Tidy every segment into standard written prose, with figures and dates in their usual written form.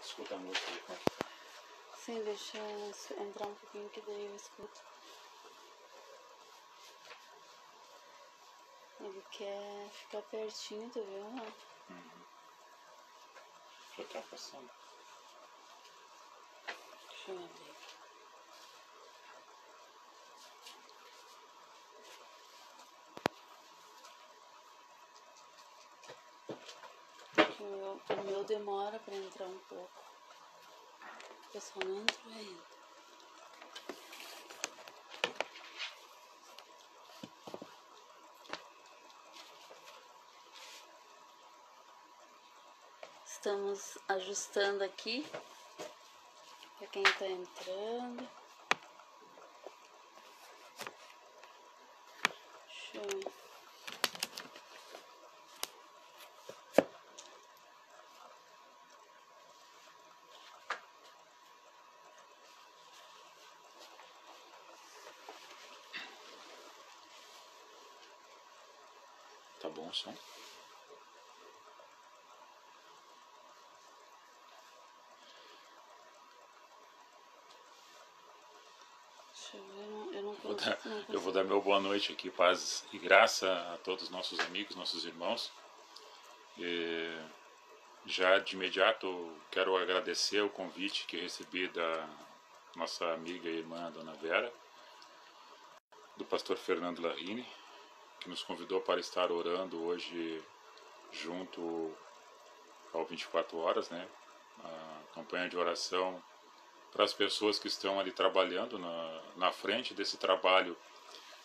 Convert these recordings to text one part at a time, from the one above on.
escuta a música aí, Sim, deixa eu entrar um pouquinho que daí eu escuto. Ele quer ficar pertinho, tá vendo? Já tá passando. Deixa eu ver. O meu demora pra entrar um pouco. O pessoal não entrou ainda. Estamos ajustando aqui para quem tá entrando. Show. Tá bom o som? Deixa eu ver, eu não consigo. Eu vou dar meu boa noite aqui, paz e graça a todos os nossos amigos, nossos irmãos. E já de imediato quero agradecer o convite que recebi da nossa amiga e irmã Dona Vera, do pastor Fernando Larrini, que nos convidou para estar orando hoje junto ao 24 horas, né? A campanha de oração para as pessoas que estão ali trabalhando na frente desse trabalho,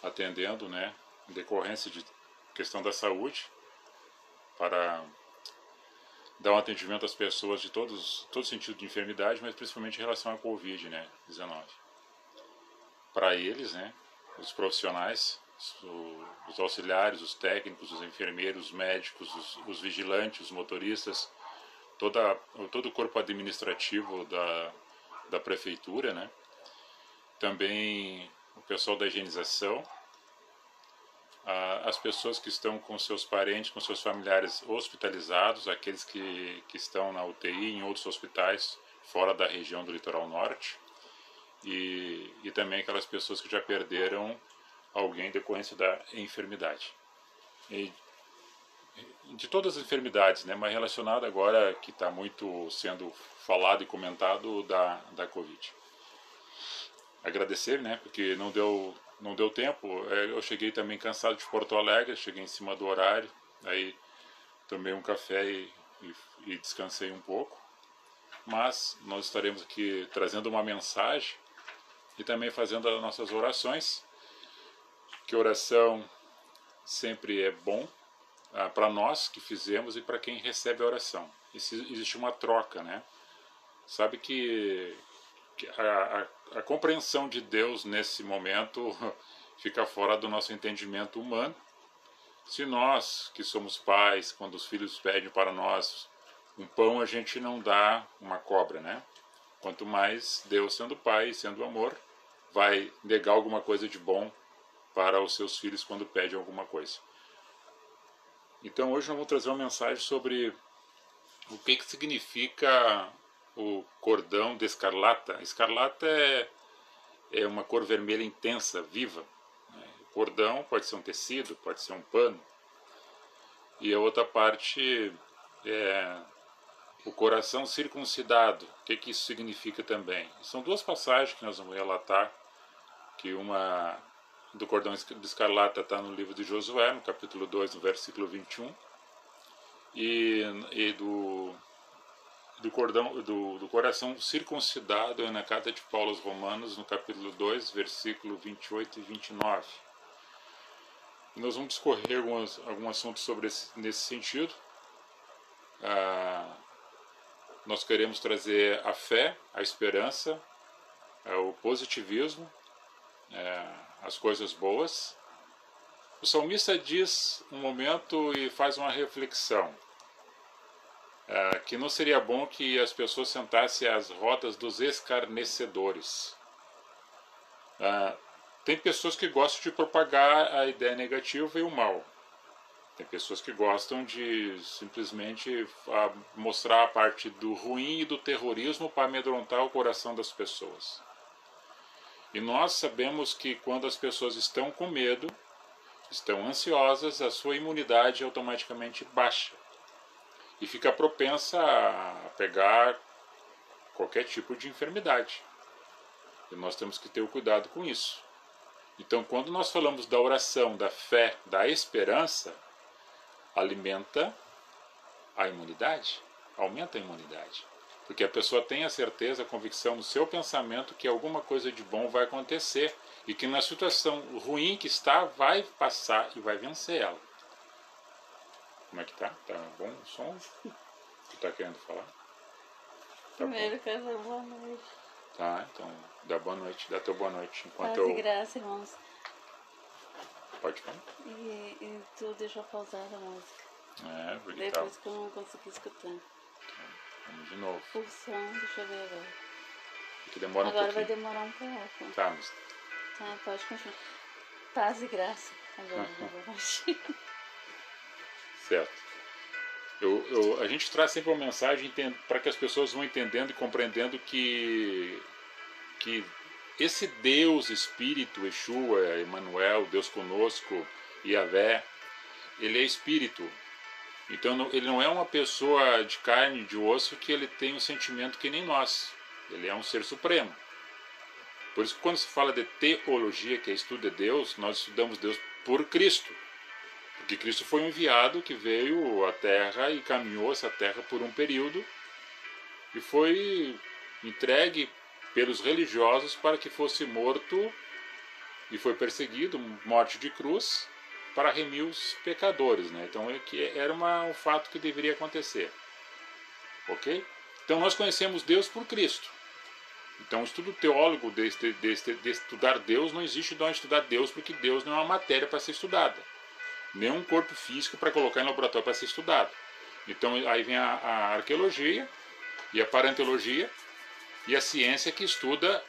atendendo, né, em decorrência de questão da saúde, para dar um atendimento às pessoas de todo sentido de enfermidade, mas principalmente em relação à Covid, né, 19. Para eles, né, os profissionais, os auxiliares, os técnicos, os enfermeiros, os médicos, os vigilantes, os motoristas, todo o corpo administrativo da prefeitura, né? Também o pessoal da higienização, as pessoas que estão com seus parentes, com seus familiares hospitalizados, aqueles que estão na UTI em outros hospitais fora da região do litoral norte, e também aquelas pessoas que já perderam alguém em decorrência da enfermidade. E de todas as enfermidades, né, mas relacionada agora, que está muito sendo falado e comentado, da Covid. Agradecer, né, porque não deu tempo. Eu cheguei também cansado de Porto Alegre, cheguei em cima do horário, aí tomei um café e descansei um pouco. Mas nós estaremos aqui trazendo uma mensagem e também fazendo as nossas orações, que oração sempre é bom para nós que fizemos e para quem recebe a oração. Existe uma troca, né? Sabe que a compreensão de Deus nesse momento fica fora do nosso entendimento humano. Se nós, que somos pais, quando os filhos pedem para nós um pão, a gente não dá uma cobra, né? Quanto mais Deus, sendo pai, sendo amor, vai negar alguma coisa de bom para os seus filhos quando pedem alguma coisa. Então hoje nós vamos trazer uma mensagem sobre o que significa o cordão de escarlata. Escarlata é uma cor vermelha intensa, viva. O cordão pode ser um tecido, pode ser um pano. E a outra parte é o coração circuncidado. O que isso significa também? São duas passagens que nós vamos relatar, que uma do cordão de escarlata está no livro de Josué, no capítulo 2, no versículo 21, e do coração circuncidado é na carta de Paulo aos Romanos, no capítulo 2, versículo 28 e 29. E nós vamos discorrer algum assunto nesse sentido. Nós queremos trazer a fé, a esperança, o positivismo, as coisas boas. O salmista diz um momento e faz uma reflexão, que não seria bom que as pessoas sentassem às rodas dos escarnecedores. Tem pessoas que gostam de propagar a ideia negativa e o mal. Tem pessoas que gostam de simplesmente mostrar a parte do ruim e do terrorismo para amedrontar o coração das pessoas. E nós sabemos que quando as pessoas estão com medo, estão ansiosas, a sua imunidade automaticamente baixa e fica propensa a pegar qualquer tipo de enfermidade. E nós temos que ter o cuidado com isso. Então, quando nós falamos da oração, da fé, da esperança, alimenta a imunidade, aumenta a imunidade. Porque a pessoa tem a certeza, a convicção no seu pensamento que alguma coisa de bom vai acontecer e que na situação ruim que está, vai passar e vai vencer ela. Como é que tá? Tá bom o som? Tu tá querendo falar? Tá Primeiro, quero dar boa noite. Tá, então dá boa noite, dá teu boa noite. Enquanto Paz e graça, irmãos. Pode falar? E tu deixou pausada a música. Porque Depois que eu não consegui escutar. Vamos de novo. O som, deixa eu ver agora. Que demora Agora um vai pouquinho. demorar um pouco. Tá, mas... Tá, pode continuar. Paz e graça. Agora já vou baixar. Certo. A gente traz sempre uma mensagem para que as pessoas vão entendendo e compreendendo que esse Deus, Espírito, Yeshua, Emmanuel, Deus conosco, Yahvé, ele é Espírito. Então ele não é uma pessoa de carne e de osso que ele tem um sentimento que nem nós. Ele é um ser supremo. Por isso que quando se fala de teologia, que é estudo de Deus, nós estudamos Deus por Cristo. Porque Cristo foi um enviado que veio à Terra e caminhou essa Terra por um período e foi entregue pelos religiosos para que fosse morto e foi perseguido, morte de cruz, para remir os pecadores. Né? Então era um fato que deveria acontecer. Ok? Então nós conhecemos Deus por Cristo. Então o estudo teólogo de estudar Deus, não existe de onde estudar Deus, porque Deus não é uma matéria para ser estudada. Nem um corpo físico para colocar em laboratório para ser estudado. Então aí vem a arqueologia e a paleontologia e a ciência que estuda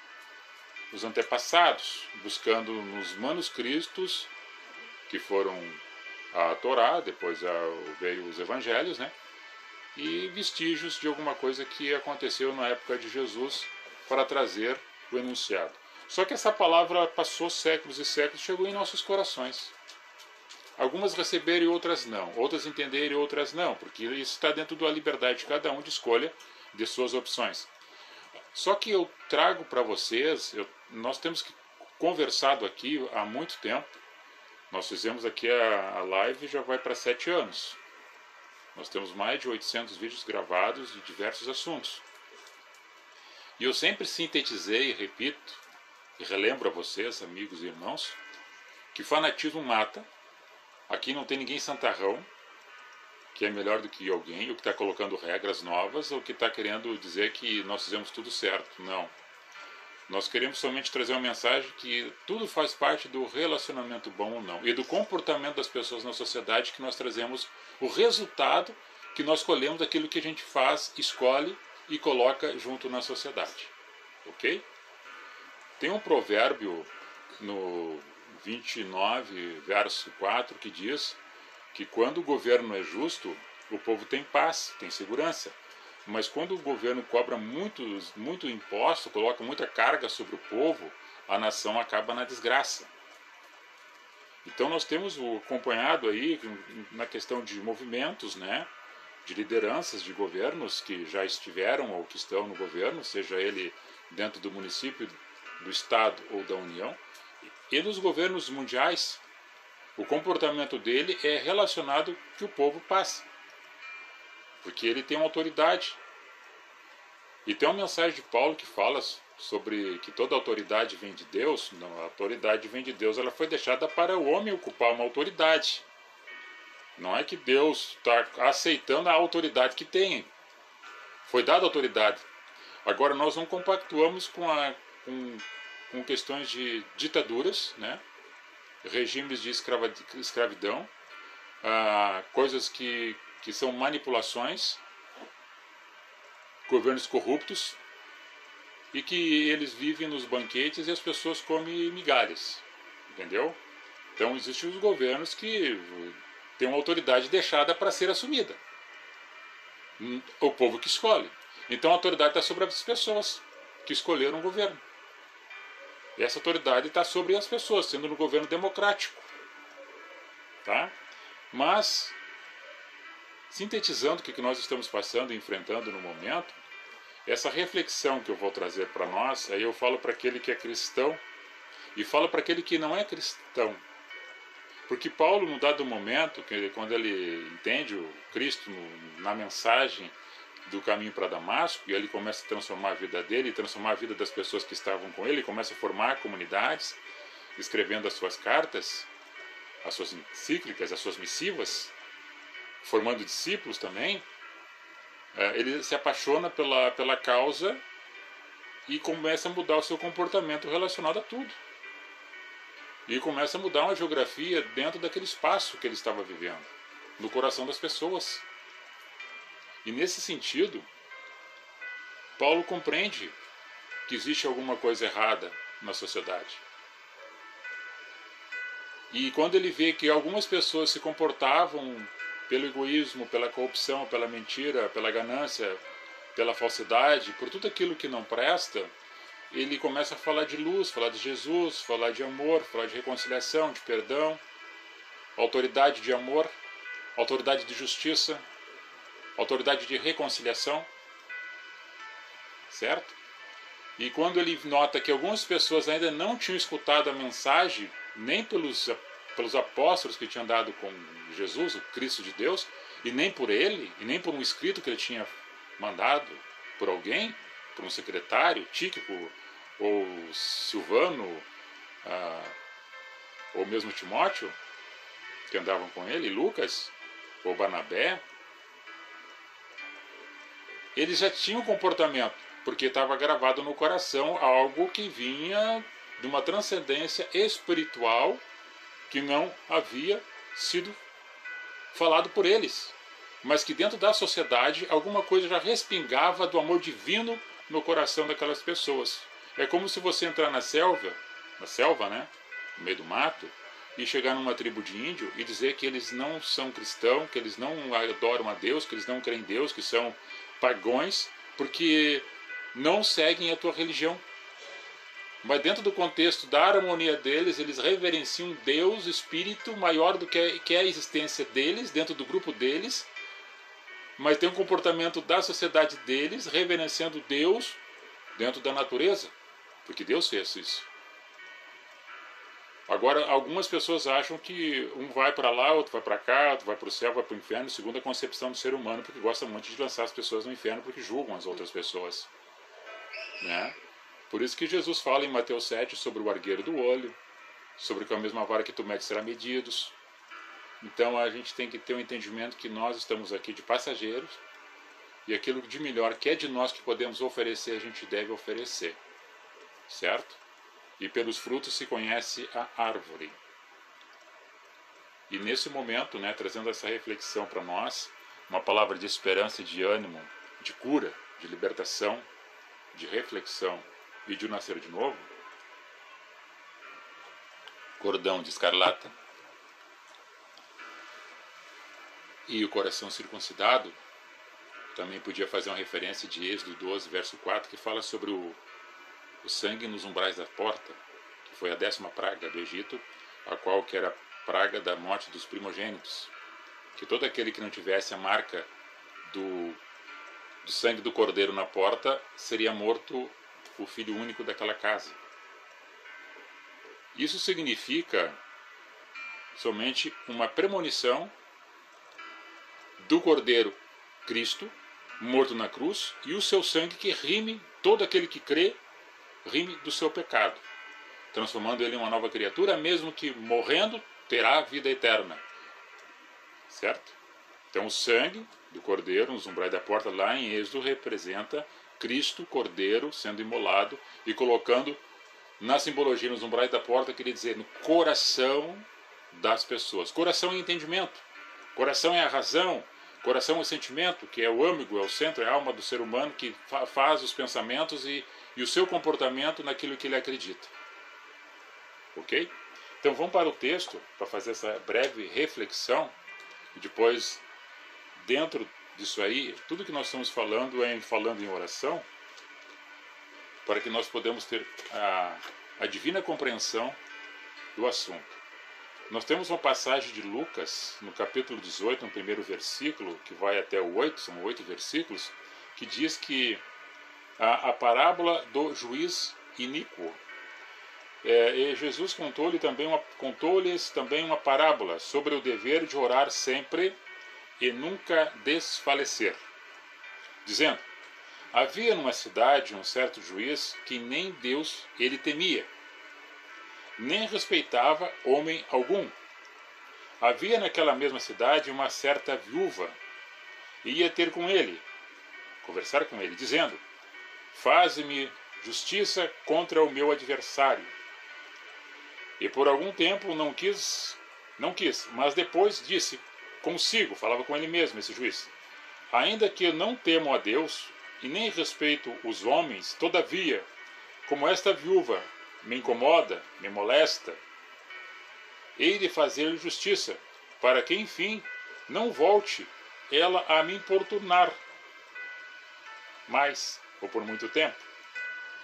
os antepassados, buscando nos manuscritos que foram a Torá, depois veio os evangelhos, né? E vestígios de alguma coisa que aconteceu na época de Jesus para trazer o enunciado. Só que essa palavra passou séculos e séculos e chegou em nossos corações. Algumas receberam e outras não. Outras entenderam e outras não, porque isso está dentro da liberdade de cada um de escolha de suas opções. Só que eu trago para vocês, nós temos conversado aqui há muito tempo. Nós fizemos aqui a live já vai para 7 anos. Nós temos mais de 800 vídeos gravados de diversos assuntos. E eu sempre sintetizei, repito, e relembro a vocês, amigos e irmãos, que fanatismo mata. Aqui não tem ninguém santarrão, que é melhor do que alguém, ou que está colocando regras novas, ou que está querendo dizer que nós fizemos tudo certo. Não. Nós queremos somente trazer uma mensagem que tudo faz parte do relacionamento bom ou não, e do comportamento das pessoas na sociedade, que nós trazemos o resultado que nós colhemos daquilo que a gente faz, escolhe e coloca junto na sociedade. Ok? Tem um provérbio no 29, verso 4, que diz que quando o governo é justo, o povo tem paz, tem segurança. Mas quando o governo cobra muito imposto, coloca muita carga sobre o povo, a nação acaba na desgraça. Então nós temos acompanhado aí na questão de movimentos, né, de lideranças de governos que já estiveram ou que estão no governo, seja ele dentro do município, do estado ou da União, e nos governos mundiais, o comportamento dele é relacionado que o povo passa. Porque ele tem uma autoridade. E tem uma mensagem de Paulo que fala sobre que toda autoridade vem de Deus. Não, a autoridade vem de Deus, ela foi deixada para o homem ocupar uma autoridade. Não é que Deus está aceitando a autoridade que tem. Foi dada autoridade. Agora nós não compactuamos com questões de ditaduras, né? Regimes de escravidão, coisas que são manipulações, governos corruptos, e que eles vivem nos banquetes e as pessoas comem migalhas, entendeu? Então existem os governos que tem uma autoridade deixada para ser assumida. O povo que escolhe. Então a autoridade está sobre as pessoas que escolheram o governo. E essa autoridade está sobre as pessoas, sendo no governo democrático. Tá? Mas, sintetizando o que nós estamos passando e enfrentando no momento, essa reflexão que eu vou trazer para nós, aí eu falo para aquele que é cristão e falo para aquele que não é cristão. Porque Paulo, num dado momento, quando ele entende o Cristo na mensagem do caminho para Damasco, e ele começa a transformar a vida dele, transformar a vida das pessoas que estavam com ele, começa a formar comunidades, escrevendo as suas cartas, as suas encíclicas, as suas missivas, formando discípulos também, ele se apaixona pela causa e começa a mudar o seu comportamento relacionado a tudo. E começa a mudar uma geografia dentro daquele espaço que ele estava vivendo, no coração das pessoas. E nesse sentido, Paulo compreende que existe alguma coisa errada na sociedade. E quando ele vê que algumas pessoas se comportavam pelo egoísmo, pela corrupção, pela mentira, pela ganância, pela falsidade, por tudo aquilo que não presta, ele começa a falar de luz, falar de Jesus, falar de amor, falar de reconciliação, de perdão, autoridade de amor, autoridade de justiça, autoridade de reconciliação, certo? E quando ele nota que algumas pessoas ainda não tinham escutado a mensagem, nem pelos apóstolos que tinham andado com Jesus, o Cristo de Deus, e nem por ele, e nem por um escrito que ele tinha mandado por alguém, por um secretário, Tíquico, ou Silvano, ou mesmo Timóteo, que andavam com ele, Lucas, ou Barnabé, eles já tinham comportamento, porque estava gravado no coração algo que vinha de uma transcendência espiritual que não havia sido falado por eles, mas que dentro da sociedade alguma coisa já respingava do amor divino no coração daquelas pessoas. É como se você entrar na selva, né, no meio do mato, e chegar numa tribo de índio e dizer que eles não são cristãos, que eles não adoram a Deus, que eles não creem em Deus, que são pagões, porque não seguem a tua religião. Mas dentro do contexto da harmonia deles, eles reverenciam Deus, Espírito, maior do que a existência deles, dentro do grupo deles, mas tem um comportamento da sociedade deles, reverenciando Deus dentro da natureza, porque Deus fez isso. Agora, algumas pessoas acham que um vai para lá, outro vai para cá, outro vai para o céu, vai para o inferno, segundo a concepção do ser humano, porque gosta muito de lançar as pessoas no inferno, porque julgam as outras pessoas, né? Por isso que Jesus fala em Mateus 7 sobre o argueiro do olho, sobre que a mesma vara que tu medes será medidos. Então a gente tem que ter um entendimento que nós estamos aqui de passageiros e aquilo de melhor que é de nós que podemos oferecer, a gente deve oferecer, certo? E pelos frutos se conhece a árvore. E nesse momento, né, trazendo essa reflexão para nós, uma palavra de esperança, de ânimo, de cura, de libertação, de reflexão e de nascer de novo, cordão de escarlata e o coração circuncidado, também podia fazer uma referência de Êxodo 12, verso 4, que fala sobre o sangue nos umbrais da porta, que foi a 10ª praga do Egito, a qual que era a praga da morte dos primogênitos, que todo aquele que não tivesse a marca do sangue do cordeiro na porta, seria morto o filho único daquela casa. Isso significa somente uma premonição do cordeiro Cristo, morto na cruz, e o seu sangue que rime, todo aquele que crê, rime do seu pecado, transformando ele em uma nova criatura, mesmo que morrendo, terá vida eterna. Certo? Então o sangue do cordeiro nos umbrais da porta, lá em Êxodo, representa Cristo, cordeiro, sendo imolado e colocando na simbologia nos umbrais da porta, queria dizer, no coração das pessoas. Coração é entendimento, coração é a razão, coração é o sentimento, que é o âmago, é o centro, é a alma do ser humano, que faz os pensamentos e o seu comportamento naquilo que ele acredita. Ok? Então vamos para o texto, para fazer essa breve reflexão, E depois, dentro disso aí, tudo que nós estamos falando é falando em oração, para que nós podemos ter a divina compreensão do assunto. Nós temos uma passagem de Lucas, no capítulo 18, no primeiro versículo, que vai até o 8, são 8 versículos, que diz que a parábola do juiz iníquo. E Jesus contou-lhes também uma parábola sobre o dever de orar sempre e nunca desfalecer, dizendo: havia numa cidade um certo juiz que nem Deus ele temia, nem respeitava homem algum. Havia naquela mesma cidade uma certa viúva, e ia ter com ele, conversar com ele, dizendo: faze-me justiça contra o meu adversário. E por algum tempo não quis, mas depois disse consigo, falava com ele mesmo, esse juiz: ainda que eu não temo a Deus e nem respeito os homens, todavia, como esta viúva me incomoda, me molesta, hei de fazer justiça, para que enfim não volte ela a me importunar mais, ou por muito tempo.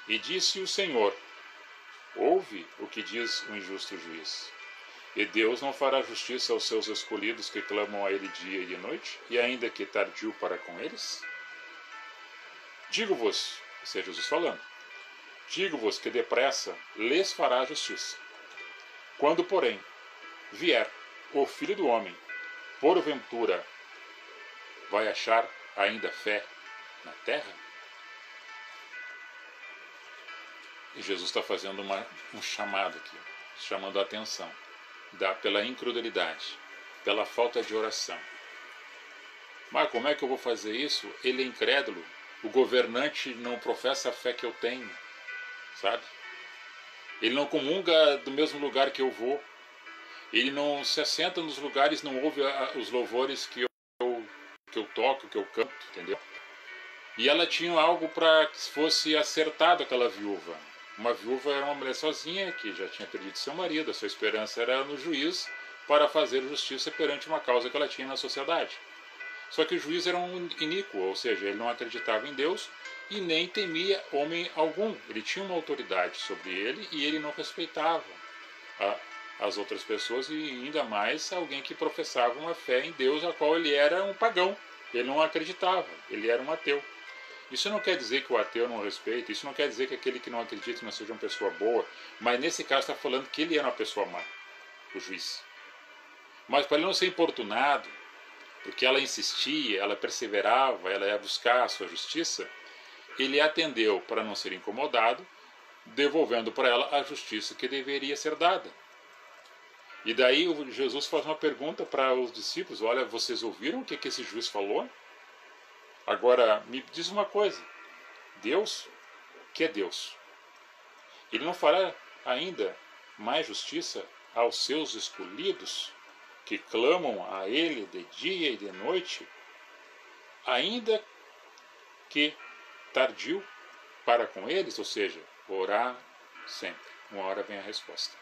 E disse o Senhor: ouve o que diz o injusto juiz. E Deus não fará justiça aos seus escolhidos que clamam a ele dia e de noite, e ainda que tardio para com eles? Digo-vos, esse é Jesus falando, digo-vos que depressa lhes fará justiça. Quando, porém, vier o Filho do Homem, porventura vai achar ainda fé na terra? E Jesus está fazendo um chamado aqui, chamando a atenção pela incredulidade, pela falta de oração. Mas como é que eu vou fazer isso? Ele é incrédulo, o governante não professa a fé que eu tenho, sabe? Ele não comunga do mesmo lugar que eu vou, ele não se assenta nos lugares, não ouve os louvores que eu toco, que eu canto, entendeu? E ela tinha algo para que fosse acertado, aquela viúva. Uma viúva era uma mulher sozinha que já tinha perdido seu marido, a sua esperança era no juiz para fazer justiça perante uma causa que ela tinha na sociedade. Só que o juiz era um iníquo, ou seja, ele não acreditava em Deus e nem temia homem algum. Ele tinha uma autoridade sobre ele e ele não respeitava as outras pessoas, e ainda mais alguém que professava uma fé em Deus, a qual ele era um pagão. Ele não acreditava, ele era um ateu. Isso não quer dizer que o ateu não respeita, isso não quer dizer que aquele que não acredita não seja uma pessoa boa, mas nesse caso está falando que ele era uma pessoa má, o juiz. Mas para ele não ser importunado, porque ela insistia, ela perseverava, ela ia buscar a sua justiça, ele atendeu para não ser incomodado, devolvendo para ela a justiça que deveria ser dada. E daí Jesus faz uma pergunta para os discípulos: olha, vocês ouviram o que esse juiz falou? Agora, me diz uma coisa, Deus, que é Deus, ele não fará ainda mais justiça aos seus escolhidos, que clamam a ele de dia e de noite, ainda que tardio para com eles? Ou seja, orar sempre, uma hora vem a resposta.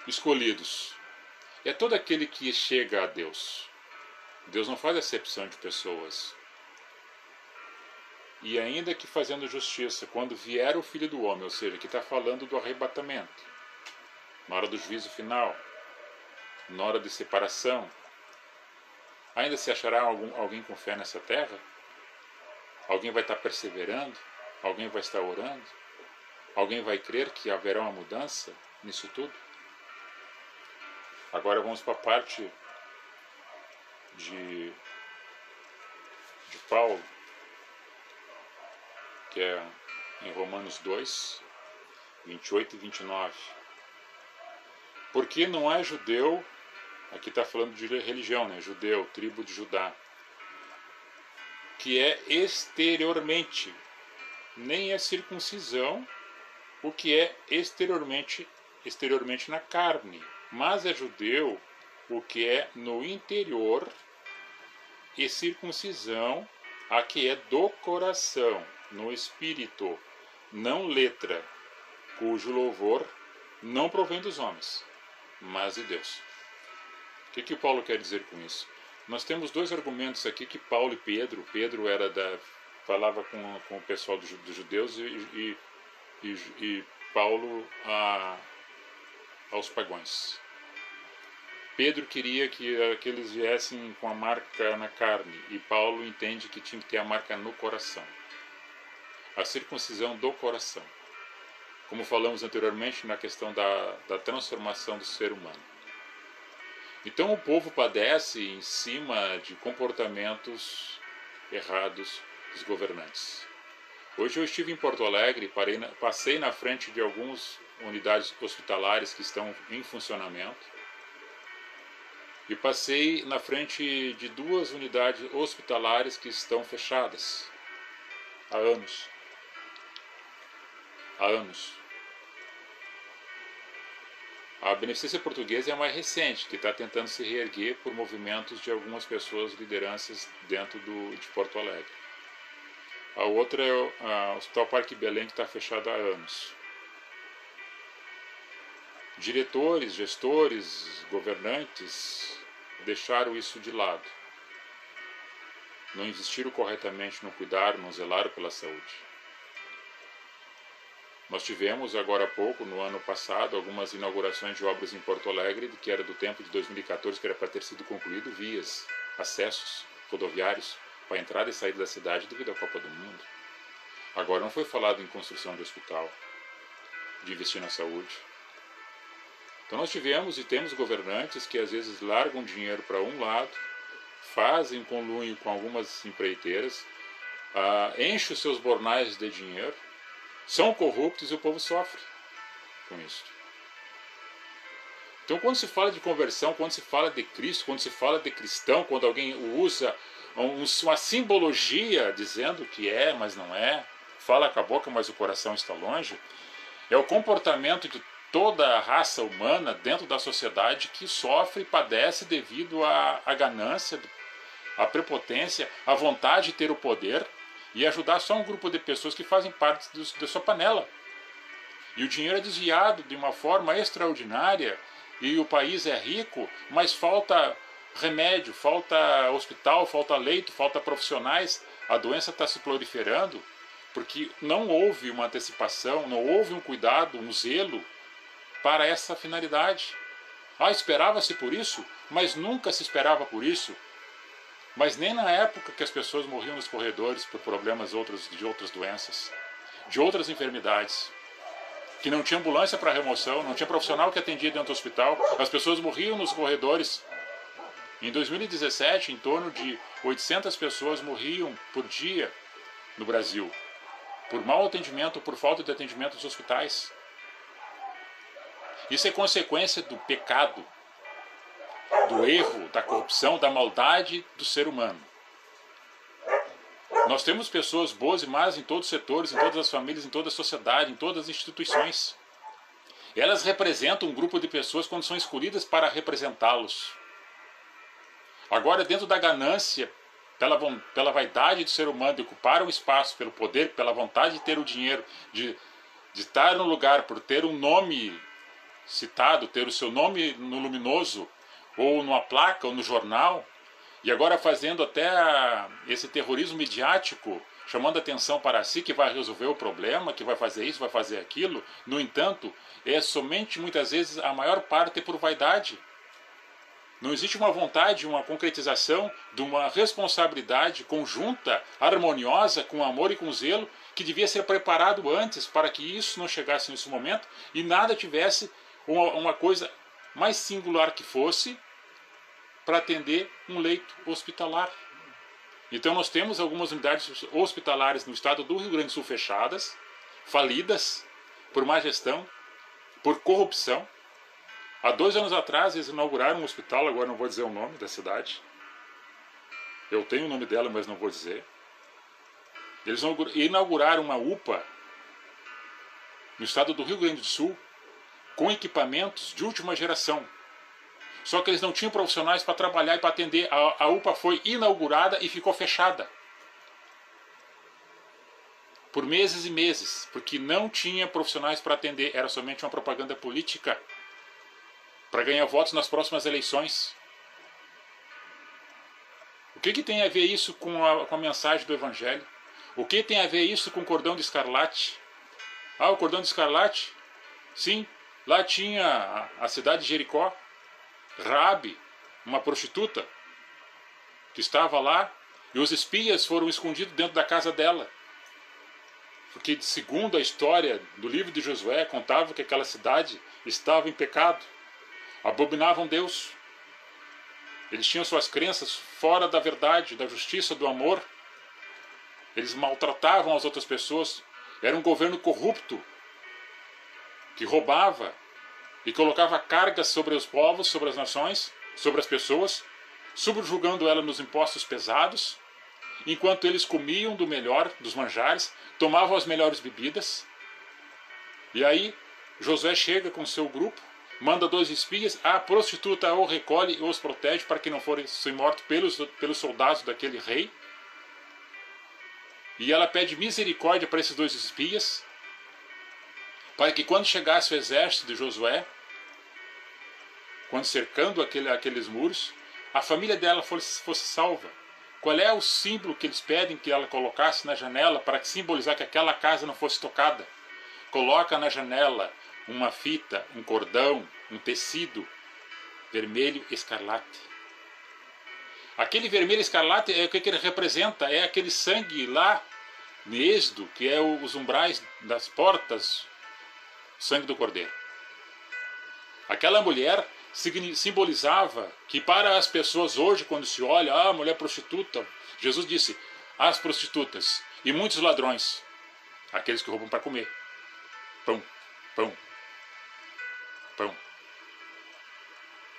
Escolhidos é todo aquele que chega a Deus. Deus não faz acepção de pessoas. E ainda que fazendo justiça, quando vier o Filho do Homem, ou seja, que está falando do arrebatamento, na hora do juízo final, na hora de separação, ainda se achará alguém com fé nessa terra? Alguém vai estar perseverando? Alguém vai estar orando? Alguém vai crer que haverá uma mudança nisso tudo? Agora vamos para a parte de Paulo, que é em Romanos 2, 28 e 29. Porque não é judeu, aqui está falando de religião, né? Judeu, tribo de Judá, que é exteriormente, nem é circuncisão o que é exteriormente na carne, mas é judeu o que é no interior, e circuncisão a que é do coração, no espírito, não letra, cujo louvor não provém dos homens, mas de Deus. O que o Paulo quer dizer com isso? Nós temos dois argumentos aqui que Paulo e Pedro. Pedro era falava com o pessoal dos judeus e Paulo aos pagãos. Pedro queria que eles viessem com a marca na carne, e Paulo entende que tinha que ter a marca no coração. A circuncisão do coração. Como falamos anteriormente na questão da transformação do ser humano. Então o povo padece em cima de comportamentos errados dos governantes. Hoje eu estive em Porto Alegre, passei na frente de algumas unidades hospitalares que estão em funcionamento. E passei na frente de 2 unidades hospitalares que estão fechadas há anos. Há anos. A Beneficência Portuguesa é a mais recente, que está tentando se reerguer por movimentos de algumas pessoas, lideranças dentro de Porto Alegre. A outra é o Hospital Parque Belém, que está fechado há anos. Diretores, gestores, governantes deixaram isso de lado. Não investiram corretamente no cuidar, não zelaram pela saúde. Nós tivemos agora há pouco, no ano passado, algumas inaugurações de obras em Porto Alegre, que era do tempo de 2014, que era para ter sido concluído, vias, acessos rodoviários para entrada e saída da cidade devido à Copa do Mundo. Agora não foi falado em construção de hospital, de investir na saúde. Então nós tivemos e temos governantes que às vezes largam dinheiro para um lado, fazem conluio com algumas empreiteiras, enchem os seus bornais de dinheiro, são corruptos e o povo sofre com isso. Então quando se fala de conversão, quando se fala de Cristo, quando se fala de cristão, quando alguém usa uma simbologia dizendo que é, mas não é, fala com a boca, mas o coração está longe, é o comportamento de toda a raça humana dentro da sociedade que sofre e padece devido à ganância, à prepotência, à vontade de ter o poder e ajudar só um grupo de pessoas que fazem parte da sua panela. E o dinheiro é desviado de uma forma extraordinária e o país é rico, mas falta remédio, falta hospital, falta leito, falta profissionais. A doença está se proliferando porque não houve uma antecipação, não houve um cuidado, um zelo para essa finalidade. Esperava-se por isso, mas nunca se esperava por isso. Mas nem na época que as pessoas morriam nos corredores por problemas de outras doenças, de outras enfermidades, que não tinha ambulância para remoção, não tinha profissional que atendia dentro do hospital, as pessoas morriam nos corredores. Em 2017, em torno de 800 pessoas morriam por dia no Brasil, por mau atendimento, por falta de atendimento nos hospitais. Isso é consequência do pecado, do erro, da corrupção, da maldade do ser humano. Nós temos pessoas boas e más em todos os setores, em todas as famílias, em toda a sociedade, em todas as instituições. Elas representam um grupo de pessoas quando são escolhidas para representá-los. Agora, dentro da ganância, pela vaidade do ser humano de ocupar um espaço, pelo poder, pela vontade de ter o dinheiro, de estar no lugar, por ter um nome citado, ter o seu nome no luminoso, ou numa placa, ou no jornal, e agora fazendo até esse terrorismo midiático, chamando a atenção para si, que vai resolver o problema, que vai fazer isso, vai fazer aquilo. No entanto, é somente, muitas vezes, a maior parte é por vaidade. Não existe uma vontade, uma concretização de uma responsabilidade conjunta, harmoniosa, com amor e com zelo, que devia ser preparado antes para que isso não chegasse nesse momento e nada tivesse uma coisa mais singular que fosse para atender um leito hospitalar. Então nós temos algumas unidades hospitalares no estado do Rio Grande do Sul fechadas, falidas, por má gestão, por corrupção. Há 2 anos atrás eles inauguraram um hospital, agora não vou dizer o nome da cidade. Eu tenho o nome dela, mas não vou dizer. Eles inauguraram uma UPA no estado do Rio Grande do Sul com equipamentos de última geração. Só que eles não tinham profissionais para trabalhar e para atender. A UPA foi inaugurada e ficou fechada. Por meses e meses, porque não tinha profissionais para atender. Era somente uma propaganda política para ganhar votos nas próximas eleições. que tem a ver isso com a mensagem do Evangelho? O que tem a ver isso com o cordão de escarlate? Ah, o cordão de escarlate? Sim, lá tinha a cidade de Jericó, Raabe, uma prostituta, que estava lá, e os espias foram escondidos dentro da casa dela. Porque, segundo a história do livro de Josué, contava que aquela cidade estava em pecado, abominavam Deus. Eles tinham suas crenças fora da verdade, da justiça, do amor. Eles maltratavam as outras pessoas. Era um governo corrupto, que roubava e colocava cargas sobre os povos, sobre as nações, sobre as pessoas, subjugando elas nos impostos pesados, enquanto eles comiam do melhor dos manjares, tomavam as melhores bebidas. E aí Josué chega com seu grupo, manda 2 espias, a prostituta o recolhe e os protege para que não fossem mortos pelos soldados daquele rei. E ela pede misericórdia para esses 2 espias, para que quando chegasse o exército de Josué, quando cercando aqueles muros, a família dela fosse salva. Qual é o símbolo que eles pedem que ela colocasse na janela para simbolizar que aquela casa não fosse tocada? Coloca na janela uma fita, um cordão, um tecido vermelho escarlate. Aquele vermelho escarlate, o que ele representa? É aquele sangue lá no Êxodo, que é os umbrais das portas, sangue do Cordeiro. Aquela mulher simbolizava que para as pessoas hoje, quando se olha, mulher prostituta, Jesus disse, as prostitutas e muitos ladrões, aqueles que roubam para comer. Pão, pão, pão,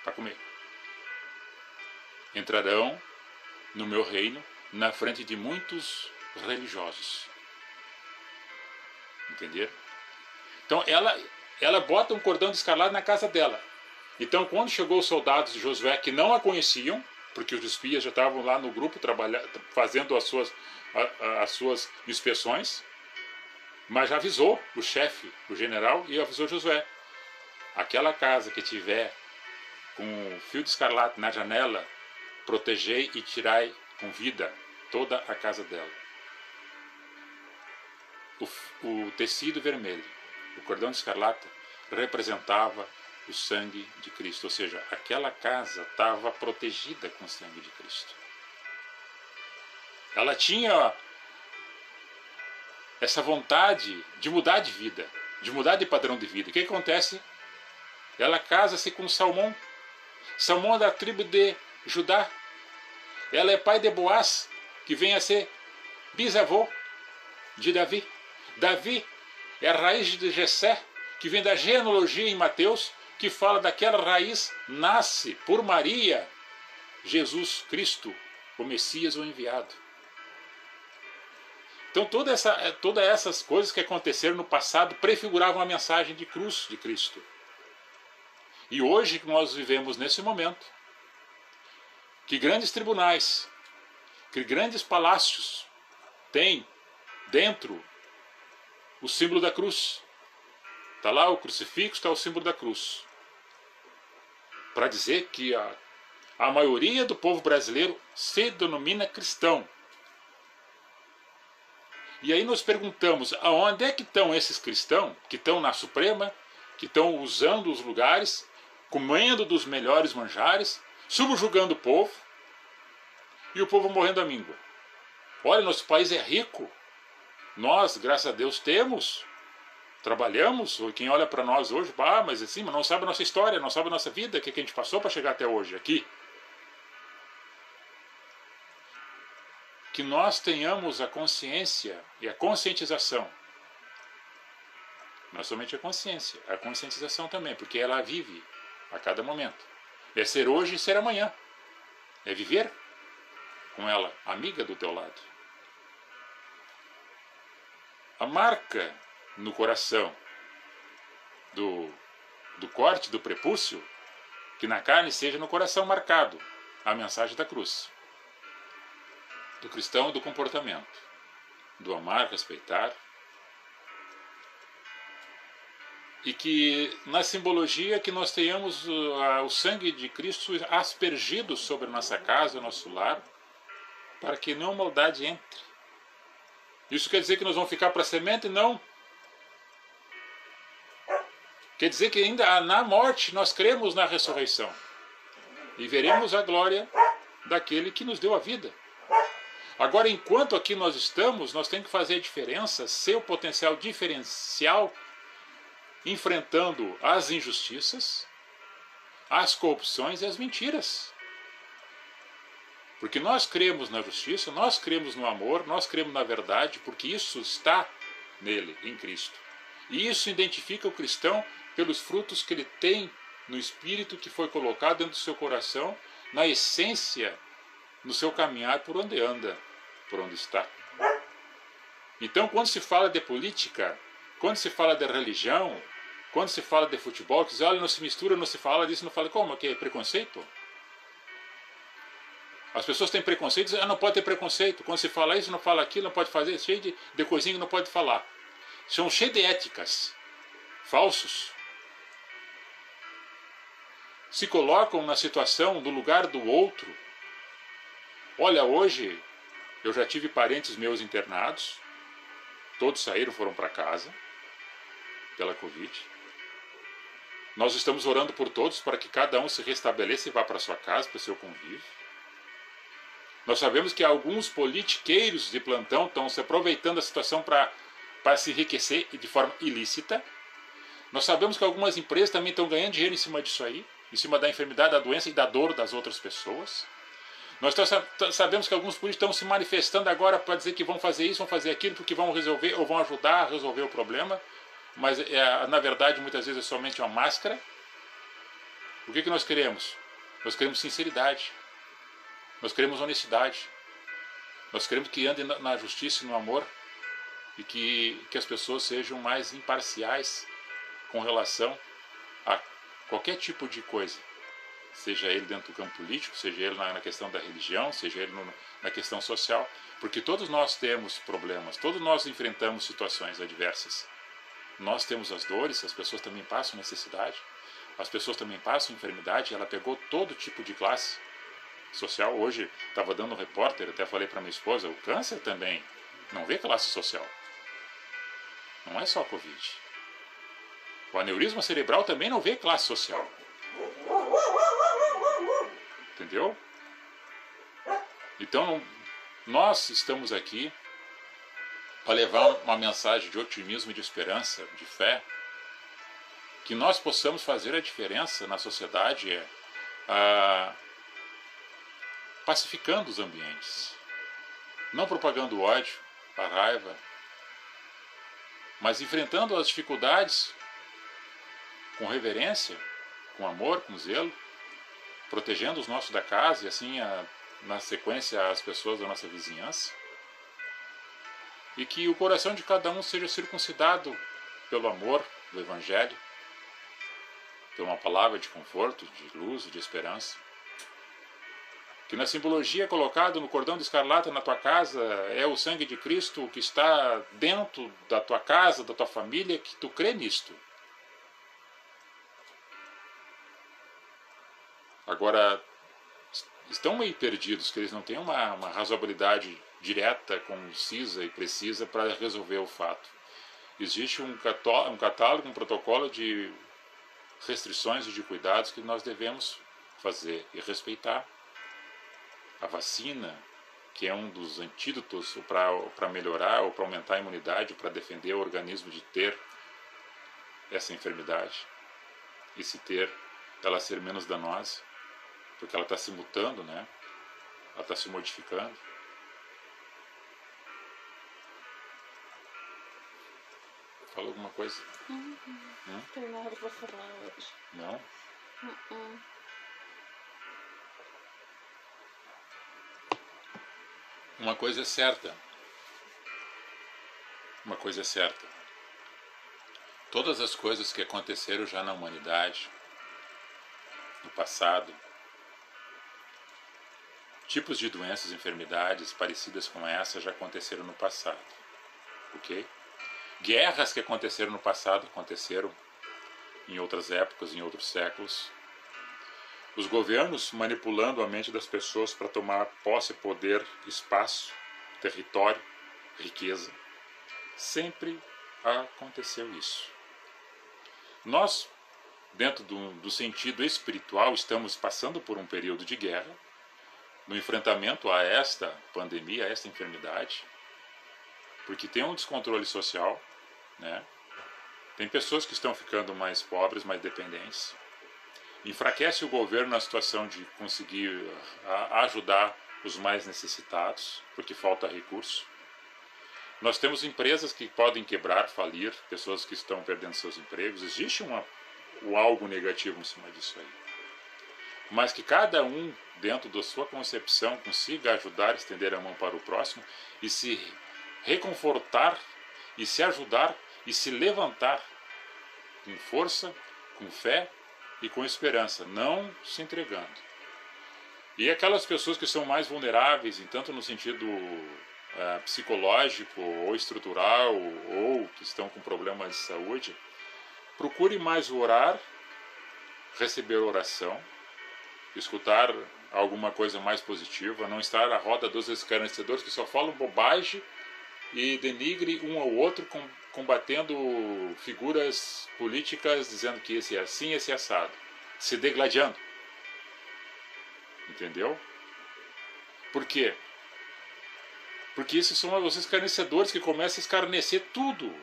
para comer. Entrarão no meu reino na frente de muitos religiosos. Entenderam? Então ela bota um cordão de escarlate na casa dela. Então quando chegou os soldados de Josué que não a conheciam, porque os espias já estavam lá no grupo fazendo as suas inspeções, mas já avisou o chefe, o general, e avisou Josué. Aquela casa que tiver com fio de escarlate na janela, protegei e tirai com vida toda a casa dela. O tecido vermelho, o cordão de escarlate, representava o sangue de Cristo, ou seja, aquela casa estava protegida com o sangue de Cristo. Ela tinha essa vontade de mudar de vida, de mudar de padrão de vida. O que acontece? Ela casa-se com Salmão. Salmão é da tribo de Judá. Ela é pai de Boaz, que vem a ser bisavô de Davi. Davi é a raiz de Jessé, que vem da genealogia em Mateus, que fala daquela raiz, nasce por Maria, Jesus Cristo, o Messias, o enviado. Então todas essas coisas que aconteceram no passado prefiguravam a mensagem de cruz de Cristo. E hoje que nós vivemos nesse momento, que grandes tribunais, que grandes palácios têm dentro o símbolo da cruz. Está lá o crucifixo, está o símbolo da cruz. Para dizer que a maioria do povo brasileiro se denomina cristão. E aí nós perguntamos, aonde é que estão esses cristãos que estão na Suprema, que estão usando os lugares, comendo dos melhores manjares, subjugando o povo, e o povo morrendo à míngua. Olha, nosso país é rico. Nós, graças a Deus, temos, trabalhamos. Quem olha para nós hoje, mas assim, não sabe a nossa história, não sabe a nossa vida, o que a gente passou para chegar até hoje aqui. Que nós tenhamos a consciência e a conscientização. Não somente a consciência, a conscientização também, porque ela vive a cada momento. É ser hoje e ser amanhã. É viver com ela, amiga do teu lado. A marca no coração do corte do prepúcio, que na carne seja no coração marcado a mensagem da cruz. Do cristão e do comportamento. Do amar, respeitar. E que na simbologia que nós tenhamos o sangue de Cristo aspergido sobre a nossa casa, o nosso lar, para que não maldade entre. Isso quer dizer que nós vamos ficar para a semente? Não. Quer dizer que ainda na morte nós cremos na ressurreição e veremos a glória daquele que nos deu a vida. Agora, enquanto aqui nós estamos, nós temos que fazer a diferença, ser o potencial diferencial, enfrentando as injustiças, as corrupções e as mentiras. Porque nós cremos na justiça, nós cremos no amor, nós cremos na verdade, porque isso está nele, em Cristo. E isso identifica o cristão pelos frutos que ele tem no Espírito que foi colocado dentro do seu coração, na essência, no seu caminhar por onde anda, por onde está. Então, quando se fala de política, quando se fala de religião, quando se fala de futebol, que diz, olha, não se mistura, não se fala disso, não fala como? Que é preconceito? As pessoas têm preconceito, dizem, não pode ter preconceito. Quando se fala isso, não fala aquilo, não pode fazer, cheio de coisinha que não pode falar. São cheios de éticas, falsos. Se colocam na situação do lugar do outro. Olha, hoje eu já tive parentes meus internados, todos saíram, foram para casa pela Covid. Nós estamos orando por todos para que cada um se restabeleça e vá para sua casa, para o seu convívio. Nós sabemos que alguns politiqueiros de plantão estão se aproveitando da situação para se enriquecer de forma ilícita. Nós sabemos que algumas empresas também estão ganhando dinheiro em cima disso aí, em cima da enfermidade, da doença e da dor das outras pessoas. Nós sabemos que alguns políticos estão se manifestando agora para dizer que vão fazer isso, vão fazer aquilo, porque vão resolver ou vão ajudar a resolver o problema, mas na verdade muitas vezes é somente uma máscara. O que nós queremos? Nós queremos sinceridade. Nós queremos honestidade. Nós queremos que andem na justiça e no amor e que as pessoas sejam mais imparciais com relação a qualquer tipo de coisa. Seja ele dentro do campo político, seja ele na questão da religião, seja ele na questão social. Porque todos nós temos problemas, todos nós enfrentamos situações adversas. Nós temos as dores, as pessoas também passam necessidade, as pessoas também passam enfermidade. Ela pegou todo tipo de classe social. Hoje estava dando um repórter, até falei para minha esposa, o câncer também não vê classe social. Não é só a Covid. O aneurisma cerebral também não vê classe social. Entendeu? Então, nós estamos aqui para levar uma mensagem de otimismo e de esperança, de fé, que nós possamos fazer a diferença na sociedade, pacificando os ambientes, não propagando ódio, a raiva, mas enfrentando as dificuldades com reverência, com amor, com zelo, protegendo os nossos da casa e assim, na sequência, as pessoas da nossa vizinhança. E que o coração de cada um seja circuncidado pelo amor do Evangelho, por uma palavra de conforto, de luz e de esperança. Que na simbologia colocado no cordão de escarlata na tua casa é o sangue de Cristo que está dentro da tua casa, da tua família, que tu crê nisto. Agora, estão meio perdidos, que eles não têm uma razoabilidade direta, concisa e precisa para resolver o fato. Existe um catálogo, um protocolo de restrições e de cuidados que nós devemos fazer e respeitar. A vacina, que é um dos antídotos para melhorar ou para aumentar a imunidade, para defender o organismo de ter essa enfermidade, e se ter, ela ser menos danosa, porque ela está se mutando, né? Ela está se modificando. Falou alguma coisa? Não tem nada para falar hoje. Não? Uma coisa é certa. Uma coisa é certa. Todas as coisas que aconteceram já na humanidade, no passado, tipos de doenças, enfermidades parecidas com essa já aconteceram no passado. Ok? Guerras que aconteceram no passado aconteceram em outras épocas, em outros séculos. Os governos manipulando a mente das pessoas para tomar posse, poder, espaço, território, riqueza. Sempre aconteceu isso. Nós, dentro do sentido espiritual, estamos passando por um período de guerra, no enfrentamento a esta pandemia, a esta enfermidade, porque tem um descontrole social, né? Tem pessoas que estão ficando mais pobres, mais dependentes. Enfraquece o governo na situação de conseguir ajudar os mais necessitados, porque falta recurso. Nós temos empresas que podem quebrar, falir, pessoas que estão perdendo seus empregos. Existe algo negativo em cima disso aí. Mas que cada um, dentro da sua concepção, consiga ajudar, estender a mão para o próximo e se reconfortar e se ajudar e se levantar com força, com fé e com esperança, não se entregando. E aquelas pessoas que são mais vulneráveis, tanto no sentido psicológico ou estrutural, ou que estão com problemas de saúde, procure mais orar, receber oração, escutar alguma coisa mais positiva, não estar à roda dos escarnecedores que só falam bobagem e denigre um ao outro, combatendo figuras políticas, dizendo que esse é assim, esse é assado, se degladiando. Entendeu? Por quê? Porque esses são os escarnecedores que começam a escarnecer tudo.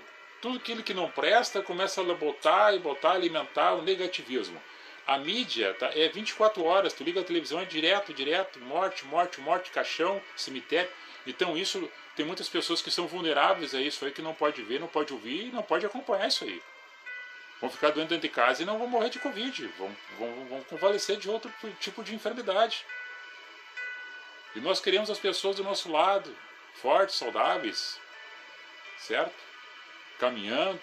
Tudo aquilo que não presta começa a botar, alimentar o negativismo. A mídia é 24 horas, tu liga a televisão, é direto, morte, caixão, cemitério. Então isso, tem muitas pessoas que são vulneráveis a isso aí, que não pode ver, não pode ouvir, não pode acompanhar isso aí. Vão ficar doentes dentro de casa e não vão morrer de Covid, vão convalescer de outro tipo de enfermidade. E nós queremos as pessoas do nosso lado, fortes, saudáveis, certo? Caminhando,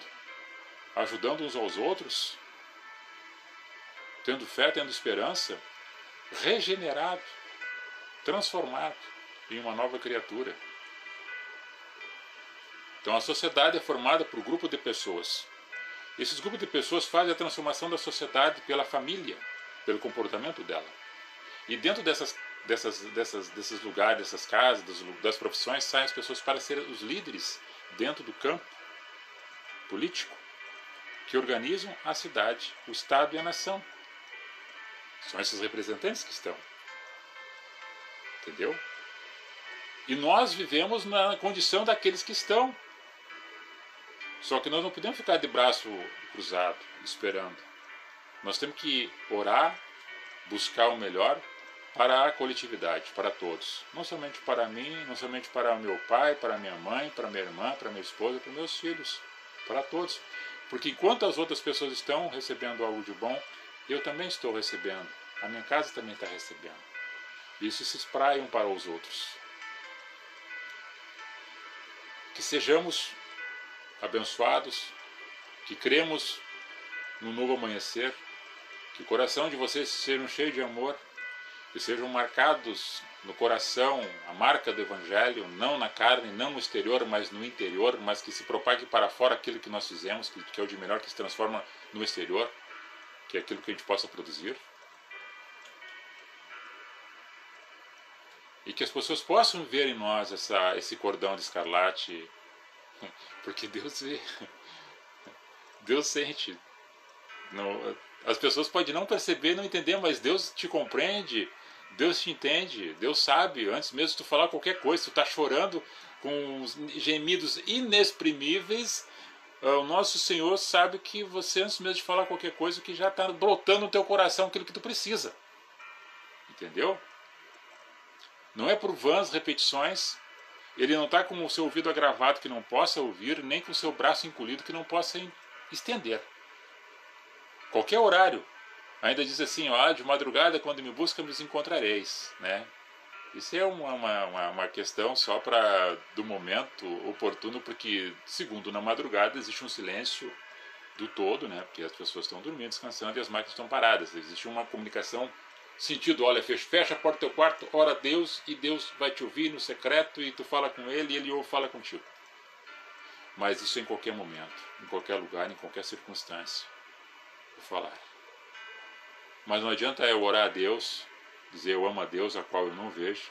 ajudando uns aos outros, tendo fé, tendo esperança, regenerado, transformado em uma nova criatura. Então a sociedade é formada por um grupo de pessoas. Esses grupos de pessoas fazem a transformação da sociedade pela família, pelo comportamento dela. E dentro desses lugares, dessas casas, das profissões, saem as pessoas para ser os líderes dentro do campo político, que organizam a cidade, o Estado e a nação. São esses representantes que estão. Entendeu? E nós vivemos na condição daqueles que estão. Só que nós não podemos ficar de braço cruzado, esperando. Nós temos que orar, buscar o melhor para a coletividade, para todos. Não somente para mim, não somente para o meu pai, para minha mãe, para minha irmã, para minha esposa, para meus filhos. Para todos. Porque enquanto as outras pessoas estão recebendo algo de bom, eu também estou recebendo. A minha casa também está recebendo. Isso se espraia um para os outros. Que sejamos abençoados, que cremos no novo amanhecer, que o coração de vocês sejam cheio de amor, que sejam marcados no coração a marca do Evangelho, não na carne, não no exterior, mas no interior, mas que se propague para fora aquilo que nós fizemos, que é o de melhor, que se transforma no exterior, que é aquilo que a gente possa produzir. E que as pessoas possam ver em nós esse cordão de escarlate, porque Deus vê, Deus sente. Não, as pessoas podem não perceber, não entender, mas Deus te compreende, Deus te entende, Deus sabe, antes mesmo de tu falar qualquer coisa, tu está chorando com gemidos inexprimíveis, o nosso Senhor sabe que você, antes mesmo de falar qualquer coisa, que já está brotando no teu coração aquilo que tu precisa. Entendeu? Não é por vãs repetições, ele não está com o seu ouvido agravado que não possa ouvir, nem com o seu braço encolhido que não possa estender. Qualquer horário. Ainda diz assim, ó, de madrugada quando me busca me encontrareis, né? Isso é uma questão só do momento oportuno, porque segundo na madrugada existe um silêncio do todo, né? Porque as pessoas estão dormindo, descansando e as máquinas estão paradas. Existe uma comunicação sentido, olha, fecha a porta do teu quarto, ora a Deus e Deus vai te ouvir no secreto e tu fala com Ele e Ele fala contigo. Mas isso em qualquer momento, em qualquer lugar, em qualquer circunstância. Vou falar. Mas não adianta eu orar a Deus, dizer eu amo a Deus, a qual eu não vejo,